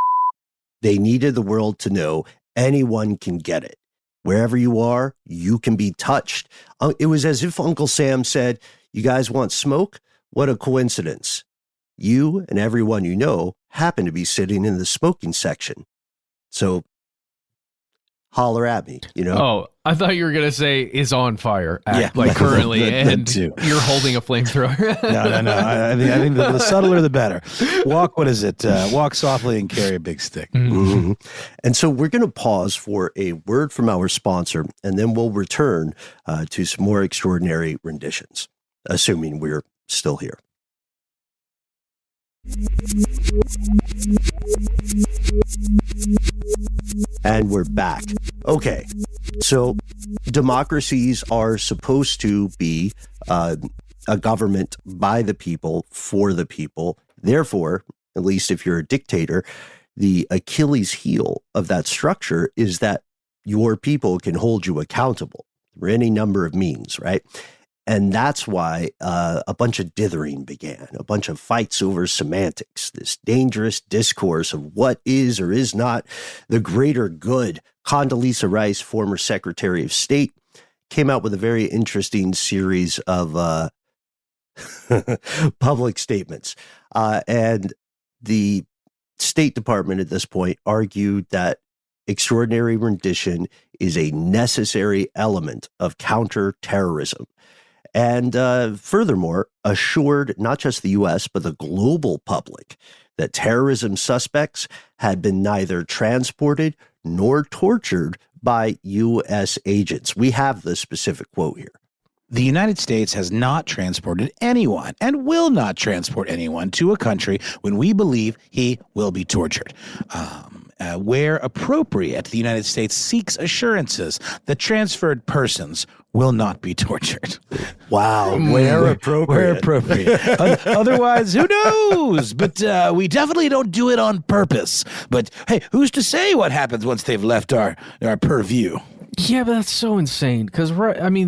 [SPEAKER 4] They needed the world to know anyone can get it. Wherever you are, you can be touched. It was as if Uncle Sam said, you guys want smoke? What a coincidence. You and everyone you know happen to be sitting in the smoking section. So holler at me, you know?
[SPEAKER 2] Oh, I thought you were going to say is on fire, currently, and you're holding a flamethrower.
[SPEAKER 3] No. I think the subtler, the better. Walk softly and carry a big stick.
[SPEAKER 4] Mm-hmm. And so we're going to pause for a word from our sponsor, and then we'll return to some more extraordinary renditions, assuming we're still here. And we're back. Okay, so democracies are supposed to be a government by the people, for the people. Therefore, at least if you're a dictator, the Achilles heel of that structure is that your people can hold you accountable through any number of means, right? And that's why a bunch of dithering began, a bunch of fights over semantics, this dangerous discourse of what is or is not the greater good. Condoleezza Rice, former Secretary of State, came out with a very interesting series of public statements. And the State Department at this point argued that extraordinary rendition is a necessary element of counterterrorism. And furthermore, assured not just the U.S., but the global public that terrorism suspects had been neither transported nor tortured by U.S. agents. We have the specific quote here.
[SPEAKER 3] The United States has not transported anyone and will not transport anyone to a country when we believe he will be tortured. Where appropriate, the United States seeks assurances that transferred persons will not be tortured.
[SPEAKER 4] Wow. Where appropriate.
[SPEAKER 3] Otherwise, who knows? But we definitely don't do it on purpose. But hey, who's to say what happens once they've left our purview?
[SPEAKER 2] Yeah, but that's so insane because,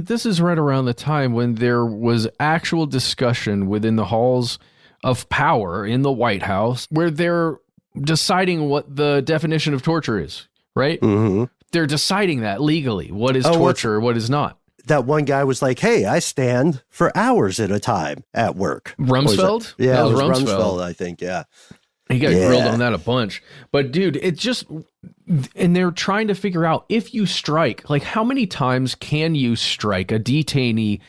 [SPEAKER 2] this is right around the time when there was actual discussion within the halls of power in the White House where they're deciding what the definition of torture is, right?
[SPEAKER 4] Mm-hmm.
[SPEAKER 2] They're deciding that legally. What is torture, what is not.
[SPEAKER 4] That one guy was like, hey, I stand for hours at a time at work.
[SPEAKER 2] Rumsfeld?
[SPEAKER 4] Yeah, it was Rumsfeld, I think, yeah.
[SPEAKER 2] He got grilled on that a bunch. But dude, and they're trying to figure out if you strike, like how many times can you strike a detainee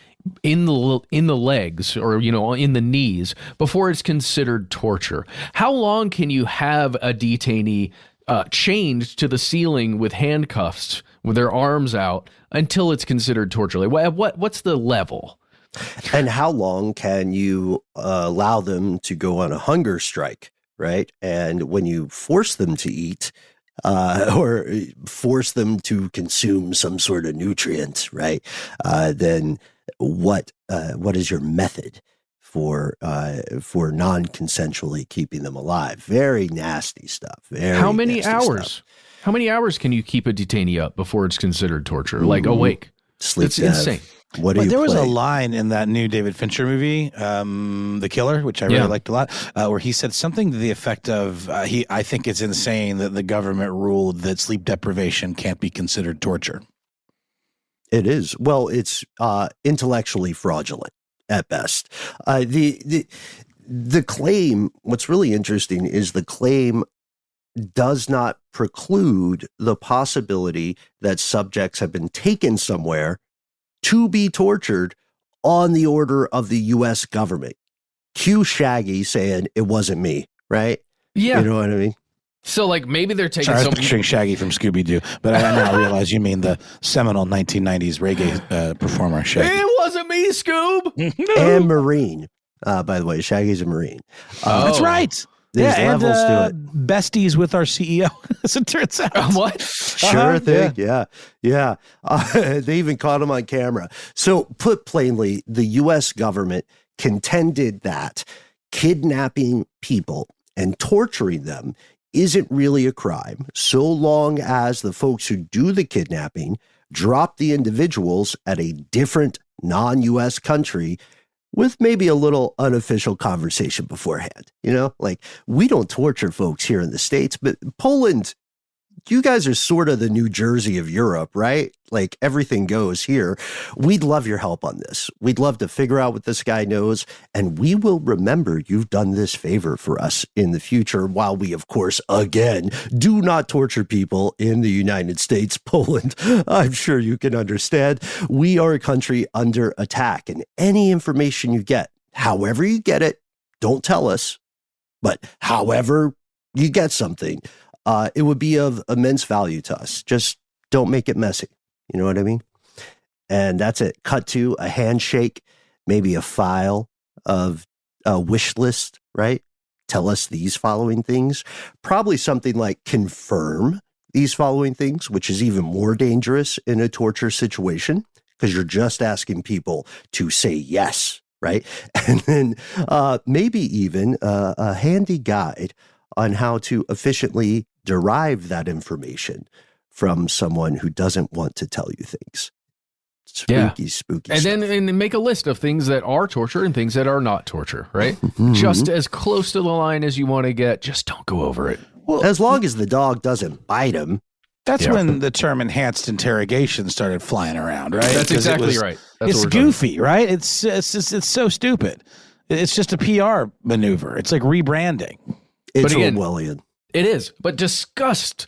[SPEAKER 2] in the legs or, in the knees before it's considered torture? How long can you have a detainee chained to the ceiling with handcuffs with their arms out until it's considered torture? Like, what's the level?
[SPEAKER 4] And how long can you allow them to go on a hunger strike, right? And when you force them to eat or force them to consume some sort of nutrient, right? Then what is your method for non-consensually keeping them alive? Very nasty stuff.
[SPEAKER 2] How many hours? How many hours can you keep a detainee up before it's considered torture? Like awake?
[SPEAKER 4] Sleep.
[SPEAKER 2] It's insane.
[SPEAKER 3] There was a line in that new David Fincher movie, The Killer, which I really liked a lot, where he said something to the effect of, I think it's insane that the government ruled that sleep deprivation can't be considered torture.
[SPEAKER 4] It is. Well, it's intellectually fraudulent at best. The claim, what's really interesting is the claim does not preclude the possibility that subjects have been taken somewhere to be tortured on the order of the U.S. government. Cue Shaggy saying it wasn't me, right?
[SPEAKER 2] Yeah.
[SPEAKER 4] You know what I mean?
[SPEAKER 2] So, like, maybe they're taking
[SPEAKER 3] I was picturing Shaggy from Scooby-Doo, but I now realize you mean the seminal 1990s reggae performer, Shaggy.
[SPEAKER 2] It wasn't me, Scoob!
[SPEAKER 4] And Marine. By the way, Shaggy's a Marine.
[SPEAKER 3] That's right.
[SPEAKER 4] There's levels to it.
[SPEAKER 3] Besties with our CEO, as it turns out.
[SPEAKER 2] What?
[SPEAKER 4] Sure thing. Yeah. They even caught him on camera. So put plainly, the U.S. government contended that kidnapping people and torturing them isn't really a crime so long as the folks who do the kidnapping drop the individuals at a different non-US country with maybe a little unofficial conversation beforehand. You know, like, we don't torture folks here in the States, but Poland, you guys are sort of the New Jersey of Europe, right? Like, everything goes here. We'd love your help on this. We'd love to figure out what this guy knows, and we will remember you've done this favor for us in the future, while we, of course, again, do not torture people in the United States. Poland, I'm sure you can understand. We are a country under attack, and any information you get, however you get it, don't tell us, but however you get something, it would be of immense value to us. Just don't make it messy. You know what I mean? And that's it. Cut to a handshake, maybe a file of a wish list, right? Tell us these following things. Probably something like confirm these following things, which is even more dangerous in a torture situation, because you're just asking people to say yes, right? And then maybe even a handy guide on how to efficiently derive that information from someone who doesn't want to tell you things. Spooky
[SPEAKER 2] and
[SPEAKER 4] stuff.
[SPEAKER 2] then make a list of things that are torture and things that are not torture, right? Just as close to the line as you want to get. Just don't go over it.
[SPEAKER 4] Well, as long as the dog doesn't bite him.
[SPEAKER 3] That's when the term enhanced interrogation started flying around, right?
[SPEAKER 2] That's exactly right.
[SPEAKER 3] It's goofy, right? It's so stupid. It's just a PR maneuver. It's like rebranding.
[SPEAKER 4] It's Orwellian.
[SPEAKER 2] It is, but discussed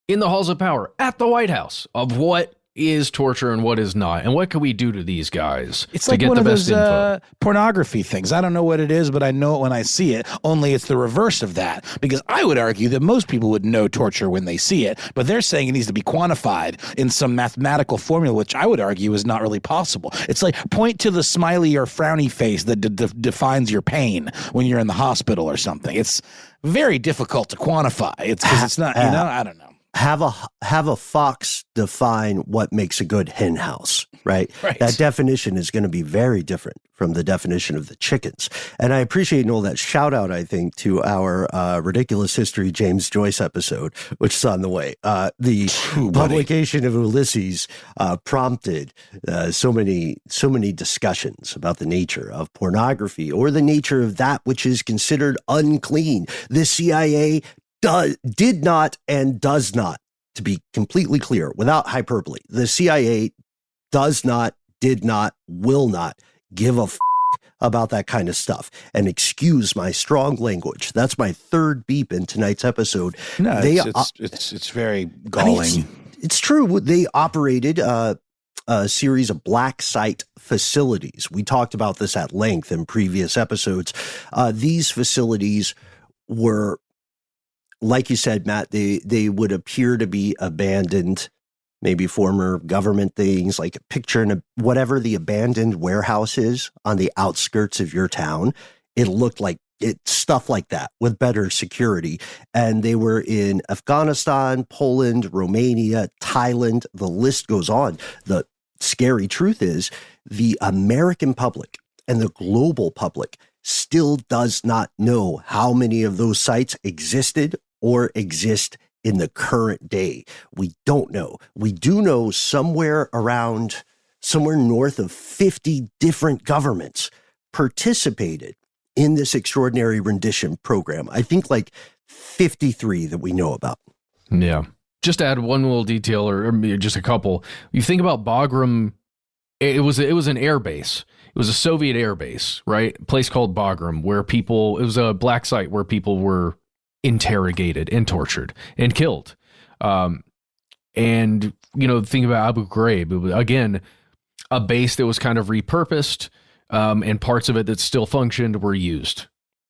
[SPEAKER 2] in the halls of power at the White House of what is torture and what is not, and what can we do to these guys
[SPEAKER 3] it's
[SPEAKER 2] to
[SPEAKER 3] like
[SPEAKER 2] get
[SPEAKER 3] one
[SPEAKER 2] the
[SPEAKER 3] of
[SPEAKER 2] best
[SPEAKER 3] those
[SPEAKER 2] info.
[SPEAKER 3] Pornography things. I don't know what it is, but I know it when I see it. Only it's the reverse of that, because I would argue that most people would know torture when they see it, but they're saying it needs to be quantified in some mathematical formula, which I would argue is not really possible. It's like point to the smiley or frowny face that defines your pain when you're in the hospital or something. It's very difficult to quantify. It's because it's not, I don't know.
[SPEAKER 4] Have a fox define what makes a good hen house, right? That definition is going to be very different from the definition of the chickens. And I appreciate, Noel, that shout out, I think, to our Ridiculous History James Joyce episode, which is on the way. The publication of Ulysses prompted so many discussions about the nature of pornography, or the nature of that which is considered unclean. The CIA did not and does not, to be completely clear, without hyperbole, the CIA does not, did not, will not give a about that kind of stuff. And excuse my strong language. That's my third beep in tonight's episode.
[SPEAKER 3] No, it's very galling.
[SPEAKER 4] It's true. They operated a series of black site facilities. We talked about this at length in previous episodes. These facilities were, like you said, Matt, they would appear to be abandoned, maybe former government things, like a picture in whatever the abandoned warehouse is on the outskirts of your town. It looked like stuff like that with better security. And they were in Afghanistan, Poland, Romania, Thailand. The list goes on. The scary truth is the American public and the global public still does not know how many of those sites existed or exist in the current day. We don't know. We do know somewhere north of 50 different governments participated in this extraordinary rendition program. I think like 53 that we know about.
[SPEAKER 2] Yeah. Just to add one little detail, or just a couple. You think about Bagram, it was an air base. It was a Soviet air base, right? A place called Bagram, where it was a black site where people were interrogated and tortured and killed. And, think about Abu Ghraib. It was, again, a base that was kind of repurposed, and parts of it that still functioned were used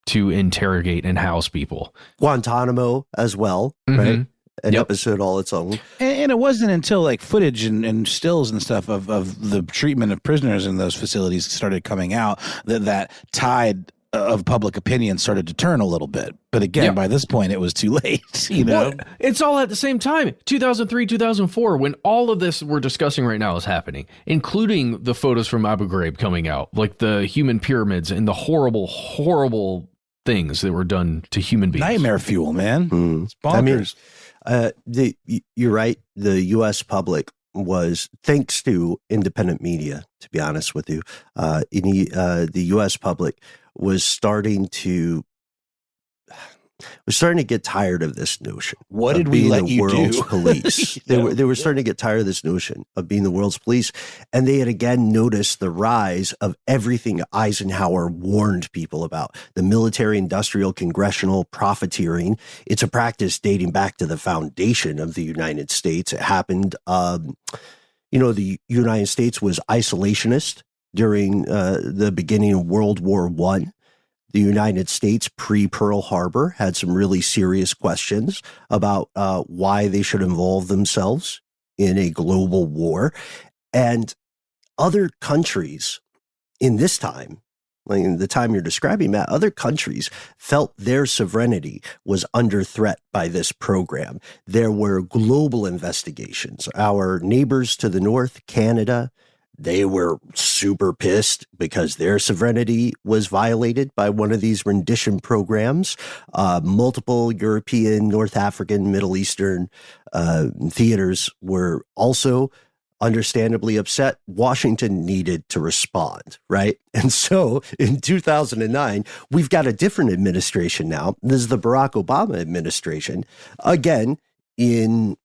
[SPEAKER 2] to interrogate and house people.
[SPEAKER 4] Guantanamo as well, right? An episode all its own.
[SPEAKER 3] And it wasn't until like footage and stills and stuff of the treatment of prisoners in those facilities started coming out that tide of public opinion started to turn a little bit. But again, by this point, it was too late,
[SPEAKER 2] Well, it's all at the same time. 2003, 2004, when all of this we're discussing right now is happening, including the photos from Abu Ghraib coming out, like the human pyramids and the horrible, horrible things that were done to human beings.
[SPEAKER 3] Nightmare fuel, man. It's bonkers.
[SPEAKER 4] You're right. The U.S. public was, thanks to independent media, to be honest with you, the U.S. public was starting to get tired of this notion.
[SPEAKER 3] What did we let you
[SPEAKER 4] world's
[SPEAKER 3] do?
[SPEAKER 4] police? They were starting to get tired of this notion of being the world's police, and they had again noticed the rise of everything Eisenhower warned people about: the military-industrial congressional profiteering. It's a practice dating back to the foundation of the United States. It happened. The United States was isolationist during the beginning of World War I. The United States, pre-Pearl Harbor, had some really serious questions about why they should involve themselves in a global war. And other countries in this time, like in the time you're describing, Matt, other countries felt their sovereignty was under threat by this program. There were global investigations. Our neighbors to the north, Canada, they were super pissed because their sovereignty was violated by one of these rendition programs. Multiple European, North African, Middle Eastern theaters were also understandably upset. Washington needed to respond, right? And so in 2009, we've got a different administration now. This is the Barack Obama administration, again, in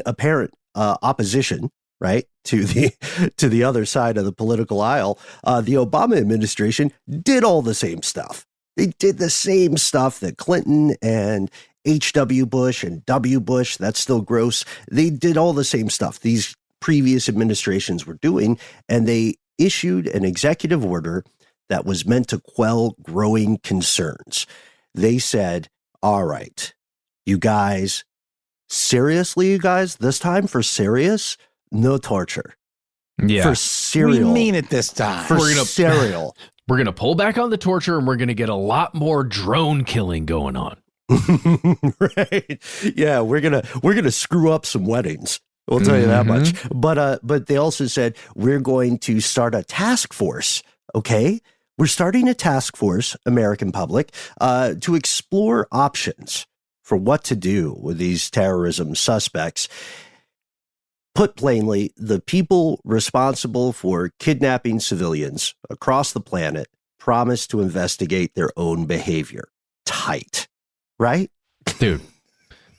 [SPEAKER 4] apparent opposition, right, to the other side of the political aisle. The Obama administration did all the same stuff. They did the same stuff that Clinton and H.W. Bush and W. Bush, that's still gross. They did all the same stuff these previous administrations were doing, and they issued an executive order that was meant to quell growing concerns. They said, all right, you guys, seriously, you guys, this time for serious? No torture.
[SPEAKER 2] Yeah.
[SPEAKER 4] For cereal.
[SPEAKER 3] We mean it this time.
[SPEAKER 4] For cereal.
[SPEAKER 2] We're going to pull back on the torture, and we're going to get a lot more drone killing going on.
[SPEAKER 4] Right. Yeah, we're gonna screw up some weddings. We'll tell you that much. But they also said we're going to start a task force. Okay. We're starting a task force, American public, to explore options for what to do with these terrorism suspects. Put plainly, the people responsible for kidnapping civilians across the planet promise to investigate their own behavior. Tight, right?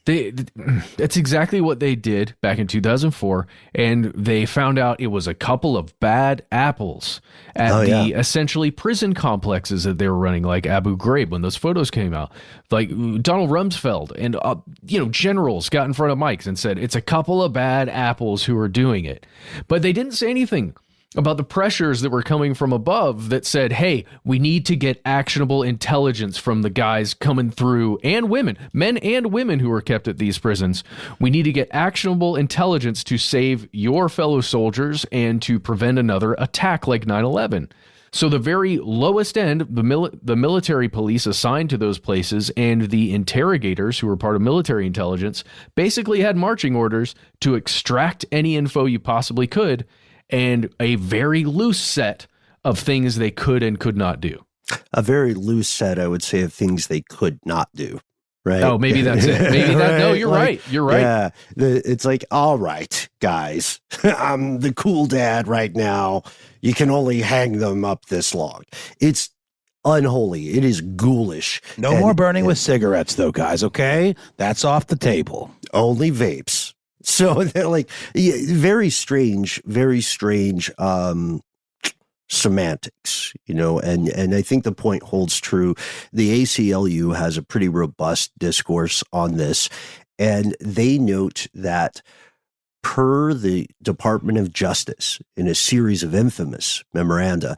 [SPEAKER 2] Dude, that's exactly what they did back in 2004, and they found out it was a couple of bad apples at essentially prison complexes that they were running, like Abu Ghraib, when those photos came out. Like Donald Rumsfeld and generals got in front of mics and said it's a couple of bad apples who are doing it, but they didn't say anything about the pressures that were coming from above that said, hey, we need to get actionable intelligence from the guys coming through, and women, men and women who are kept at these prisons. We need to get actionable intelligence to save your fellow soldiers and to prevent another attack like 9/11. So the very lowest end, the military police assigned to those places and the interrogators who were part of military intelligence basically had marching orders to extract any info you possibly could, and a very loose set of things they could and could not do.
[SPEAKER 4] A very loose set, I would say, of things they could not do. Right.
[SPEAKER 2] Oh, maybe that's it. Maybe that. No, you're right. You're right.
[SPEAKER 4] Yeah. It's like, all right, guys, I'm the cool dad right now. You can only hang them up this long. It's unholy. It is ghoulish.
[SPEAKER 3] No more burning with cigarettes, though, guys. Okay, that's off the table.
[SPEAKER 4] Only vapes. So they're like, very strange semantics, and I think the point holds true. The ACLU has a pretty robust discourse on this, and they note that per the Department of Justice, in a series of infamous memoranda,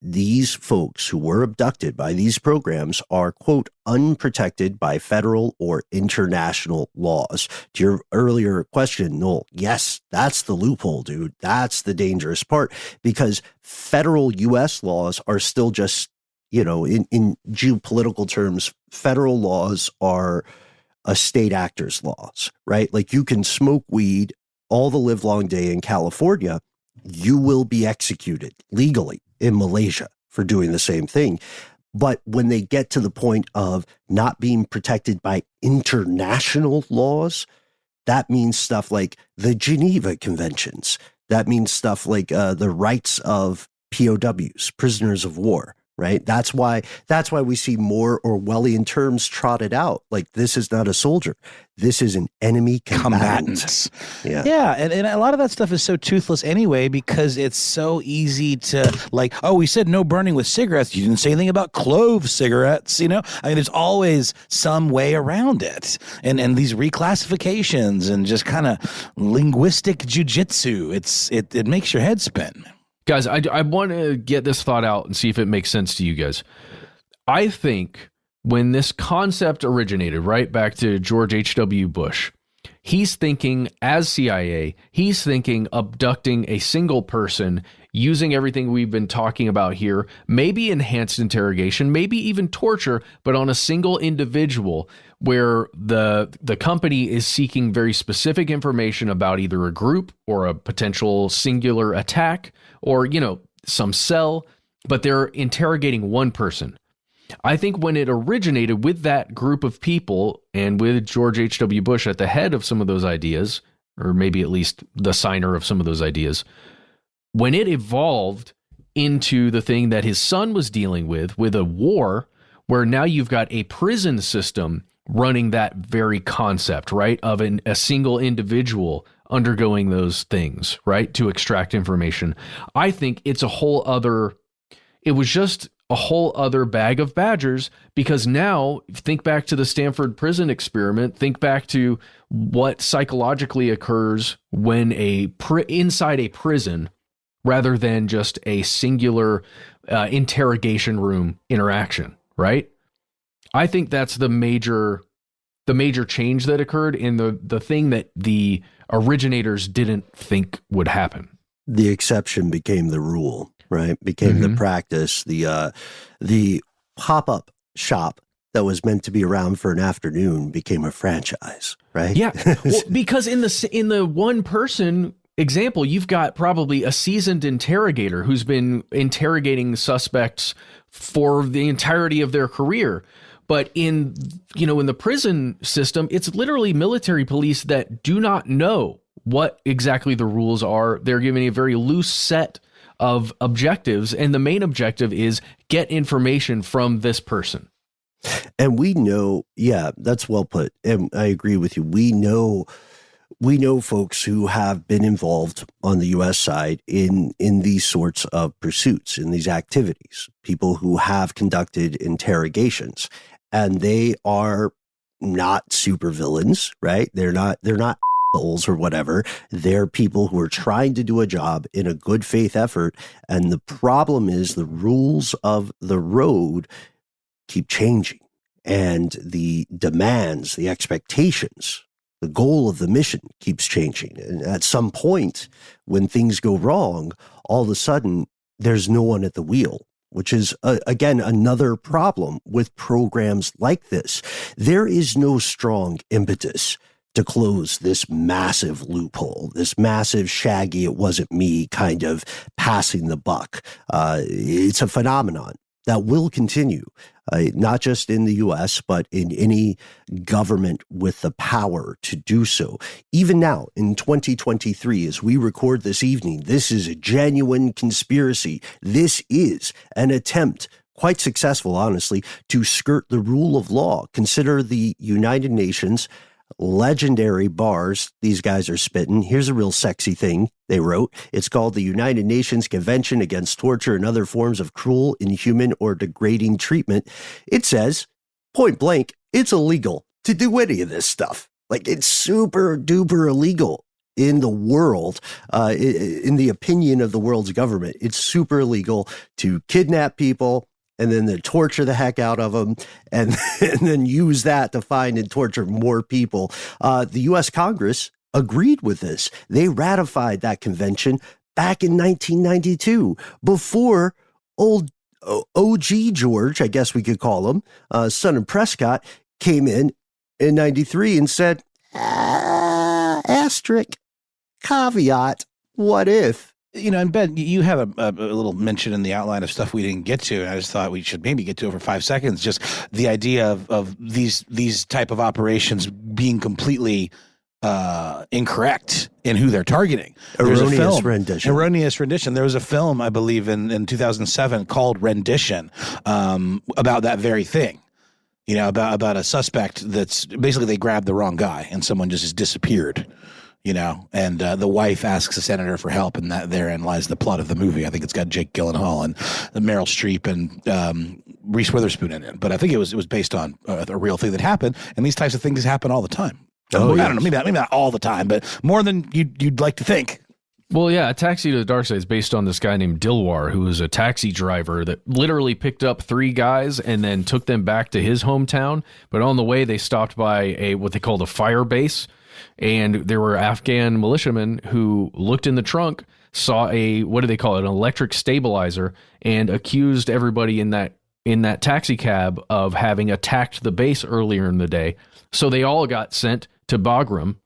[SPEAKER 4] these folks who were abducted by these programs are, quote, unprotected by federal or international laws. To your earlier question, Noel, yes, that's the loophole, dude. That's the dangerous part, because federal U.S. laws are still just, in geopolitical terms, federal laws are a state actor's laws, right? Like, you can smoke weed all the livelong day in California, you will be executed legally in Malaysia, for doing the same thing. But when they get to the point of not being protected by international laws, that means stuff like the Geneva Conventions. That means stuff like the rights of POWs, prisoners of war, right? That's why we see more Orwellian terms trotted out. Like, this is not a soldier. This is an enemy combatant.
[SPEAKER 3] Yeah. And a lot of that stuff is so toothless anyway, because it's so easy to, like, oh, we said no burning with cigarettes. You didn't say anything about clove cigarettes, I mean, there's always some way around it. And these reclassifications and just kind of linguistic jujitsu, it makes your head spin.
[SPEAKER 2] Guys, I want to get this thought out and see if it makes sense to you guys. I think when this concept originated, right back to George H.W. Bush, he's thinking, as CIA, he's thinking abducting a single person, using everything we've been talking about here, maybe enhanced interrogation, maybe even torture, but on a single individual, where the company is seeking very specific information about either a group or a potential singular attack or, some cell, but they're interrogating one person. I think when it originated with that group of people and with George H.W. Bush at the head of some of those ideas, or maybe at least the signer of some of those ideas, when it evolved into the thing that his son was dealing with a war where now you've got a prison system running that very concept, right, of a single individual undergoing those things, right, to extract information. I think it was just a whole other bag of badgers, because now think back to the Stanford prison experiment, think back to what psychologically occurs when inside a prison rather than just a singular interrogation room interaction, right? I think that's the major change that occurred in the thing that the originators didn't think would happen.
[SPEAKER 4] The exception became the rule, right? Became the practice. The pop-up shop that was meant to be around for an afternoon became a franchise, right?
[SPEAKER 2] Yeah, well, because in the one person example, you've got probably a seasoned interrogator who's been interrogating suspects for the entirety of their career. But in the prison system, it's literally military police that do not know what exactly the rules are. They're given a very loose set of objectives, and the main objective is get information from this person.
[SPEAKER 4] And we know, yeah, that's well put. And I agree with you. We know folks who have been involved on the U.S. side in these sorts of pursuits, in these activities, people who have conducted interrogations, and they are not supervillains, right? They're not assholes or whatever. They're people who are trying to do a job in a good faith effort. And the problem is the rules of the road keep changing, and the demands, the expectations, the goal of the mission keeps changing. And at some point, when things go wrong, all of a sudden, there's no one at the wheel, which is, again, another problem with programs like this. There is no strong impetus to close this massive loophole, this massive shaggy, it wasn't me kind of passing the buck. It's a phenomenon that will continue, not just in the U.S., but in any government with the power to do so. Even now, in 2023, as we record this evening, this is a genuine conspiracy. This is an attempt, quite successful, honestly, to skirt the rule of law. Consider the United Nations legendary bars these guys are spitting. Here's a real sexy thing they wrote. It's called the United Nations Convention Against Torture and Other Forms of Cruel, Inhuman, or Degrading Treatment. It says, point blank, it's illegal to do any of this stuff. Like, it's super duper illegal in the world, in the opinion of the world's government. It's super illegal to kidnap people and then to torture the heck out of them, and then use that to find and torture more people. The U.S. Congress agreed with this. They ratified that convention back in 1992, before old OG George, I guess we could call him, son of Prescott, came in 93 and said, asterisk, caveat, what if?
[SPEAKER 3] And Ben, you have a little mention in the outline of stuff we didn't get to, and I just thought we should maybe get to it for 5 seconds. Just the idea of these type of operations being completely incorrect in who they're targeting.
[SPEAKER 4] Erroneous rendition.
[SPEAKER 3] Erroneous rendition. There was a film, I believe, in 2007 called Rendition about that very thing. About a suspect that's basically they grabbed the wrong guy and someone just disappeared. And the wife asks the senator for help, and that therein lies the plot of the movie. I think it's got Jake Gyllenhaal and Meryl Streep and Reese Witherspoon in it. But I think it was based on a real thing that happened, and these types of things happen all the time.
[SPEAKER 4] Oh,
[SPEAKER 3] I don't know, maybe not all the time, but more than you'd like to think.
[SPEAKER 2] Well, yeah, A Taxi to the Dark Side is based on this guy named Dilwar, who was a taxi driver that literally picked up 3 guys and then took them back to his hometown. But on the way, they stopped by what they called a fire base. And there were Afghan militiamen who looked in the trunk, saw what do they call it, an electric stabilizer, and accused everybody in that taxi cab of having attacked the base earlier in the day. So they all got sent to Bagram,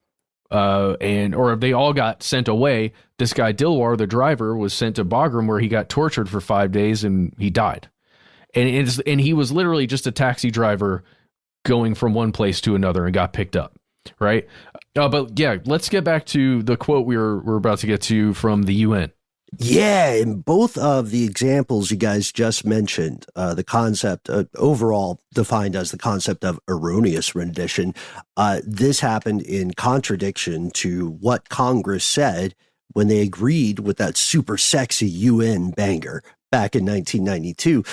[SPEAKER 2] or they all got sent away. This guy Dilwar, the driver, was sent to Bagram, where he got tortured for 5 days and he died. And he was literally just a taxi driver going from one place to another and got picked up. Right. But yeah, let's get back to the quote we're about to get to from the UN.
[SPEAKER 4] Yeah, in both of the examples you guys just mentioned, the concept overall defined as the concept of erroneous rendition, this happened in contradiction to what Congress said when they agreed with that super sexy UN banger back in 1992.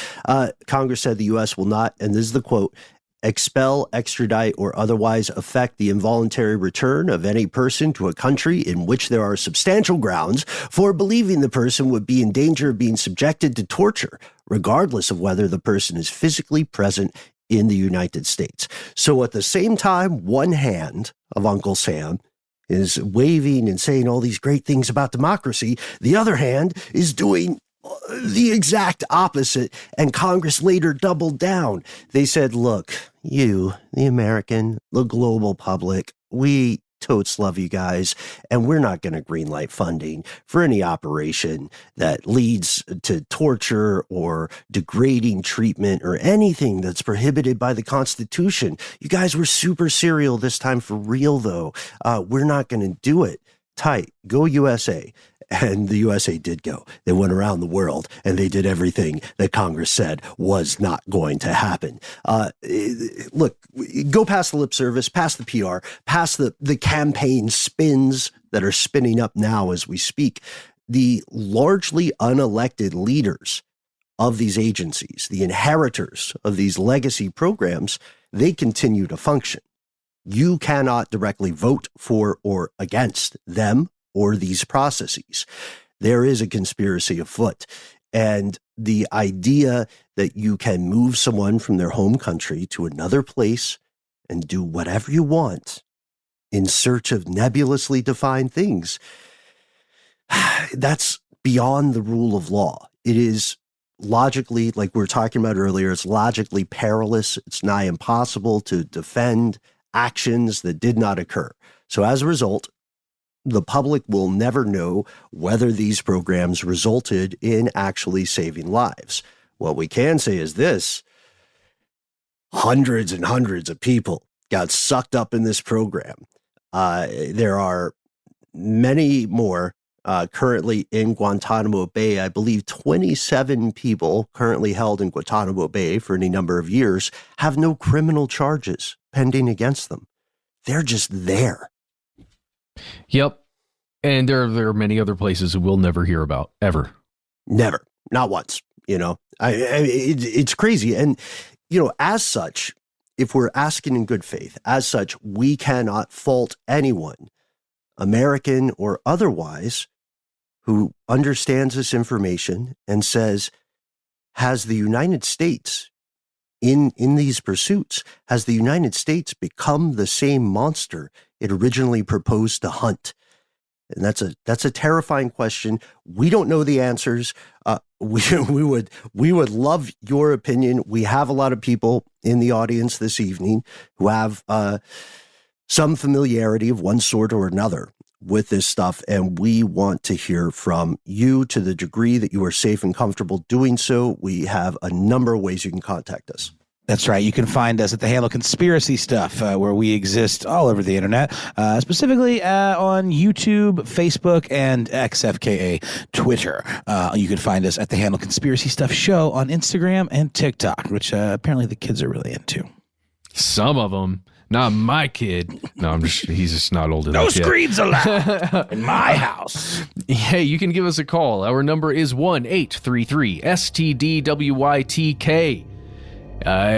[SPEAKER 4] Congress said the U.S. will not, and this is the quote, expel, extradite, or otherwise affect the involuntary return of any person to a country in which there are substantial grounds for believing the person would be in danger of being subjected to torture, regardless of whether the person is physically present in the United States. So at the same time, one hand of Uncle Sam is waving and saying all these great things about democracy. The other hand is doing the exact opposite, and Congress later doubled down. They said, look, you, the American, the global public, we totes love you guys, and we're not going to greenlight funding for any operation that leads to torture or degrading treatment or anything that's prohibited by the Constitution. You guys were super serial this time for real, though. We're not going to do it. Tight. Go USA. And the USA did go. They went around the world and they did everything that Congress said was not going to happen. Look, go past the lip service, past the PR, past the campaign spins that are spinning up now as we speak. The largely unelected leaders of these agencies, the inheritors of these legacy programs, they continue to function. You cannot directly vote for or against them or these processes. There is a conspiracy afoot. And the idea that you can move someone from their home country to another place and do whatever you want in search of nebulously defined things, that's beyond the rule of law. It is logically, like we were talking about earlier, it's logically perilous. It's nigh impossible to defend actions that did not occur. So as a result, the public will never know whether these programs resulted in actually saving lives. What we can say is this: hundreds and hundreds of people got sucked up in this program. There are many more currently in Guantanamo Bay. I believe 27 people currently held in Guantanamo Bay for any number of years have no criminal charges pending against them. They're just there.
[SPEAKER 2] Yep. And there are many other places we'll never hear about, ever.
[SPEAKER 4] Never. Not once. It's crazy. And, as such, if we're asking in good faith, as such, we cannot fault anyone, American or otherwise, who understands this information and says, has the United States, in these pursuits, has the United States become the same monster it originally proposed to hunt? And that's a terrifying question. We don't know the answers. We would love your opinion. We have a lot of people in the audience this evening who have some familiarity of one sort or another with this stuff, and we want to hear from you to the degree that you are safe and comfortable doing so. We have a number of ways you can contact us.
[SPEAKER 3] That's right. You can find us at the handle Conspiracy Stuff, where we exist all over the internet, specifically on YouTube, Facebook, and XFKA Twitter. You can find us at the handle Conspiracy Stuff Show on Instagram and TikTok, which apparently the kids are really into.
[SPEAKER 2] Some of them. Not my kid. No, he's just not old enough yet.
[SPEAKER 3] No screens allowed in my house.
[SPEAKER 2] Hey, you can give us a call. Our number is 1-833-STDWYTK.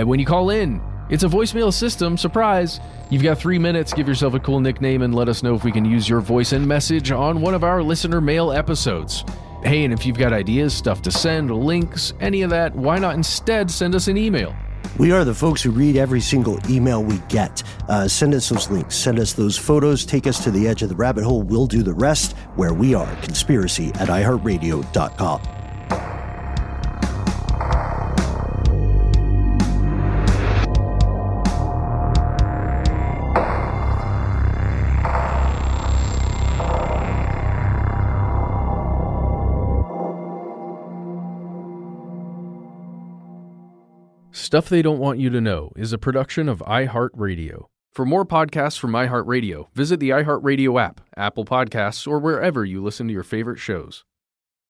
[SPEAKER 2] When you call in, it's a voicemail system. Surprise. You've got 3 minutes. Give yourself a cool nickname and let us know if we can use your voice and message on one of our listener mail episodes. Hey, and if you've got ideas, stuff to send, links, any of that, why not instead send us an email?
[SPEAKER 4] We are the folks who read every single email we get. Send us those links. Send us those photos. Take us to the edge of the rabbit hole. We'll do the rest where we are. Conspiracy@iHeartRadio.com.
[SPEAKER 2] Stuff They Don't Want You to Know is a production of iHeartRadio. For more podcasts from iHeartRadio, visit the iHeartRadio app, Apple Podcasts, or wherever you listen to your favorite shows.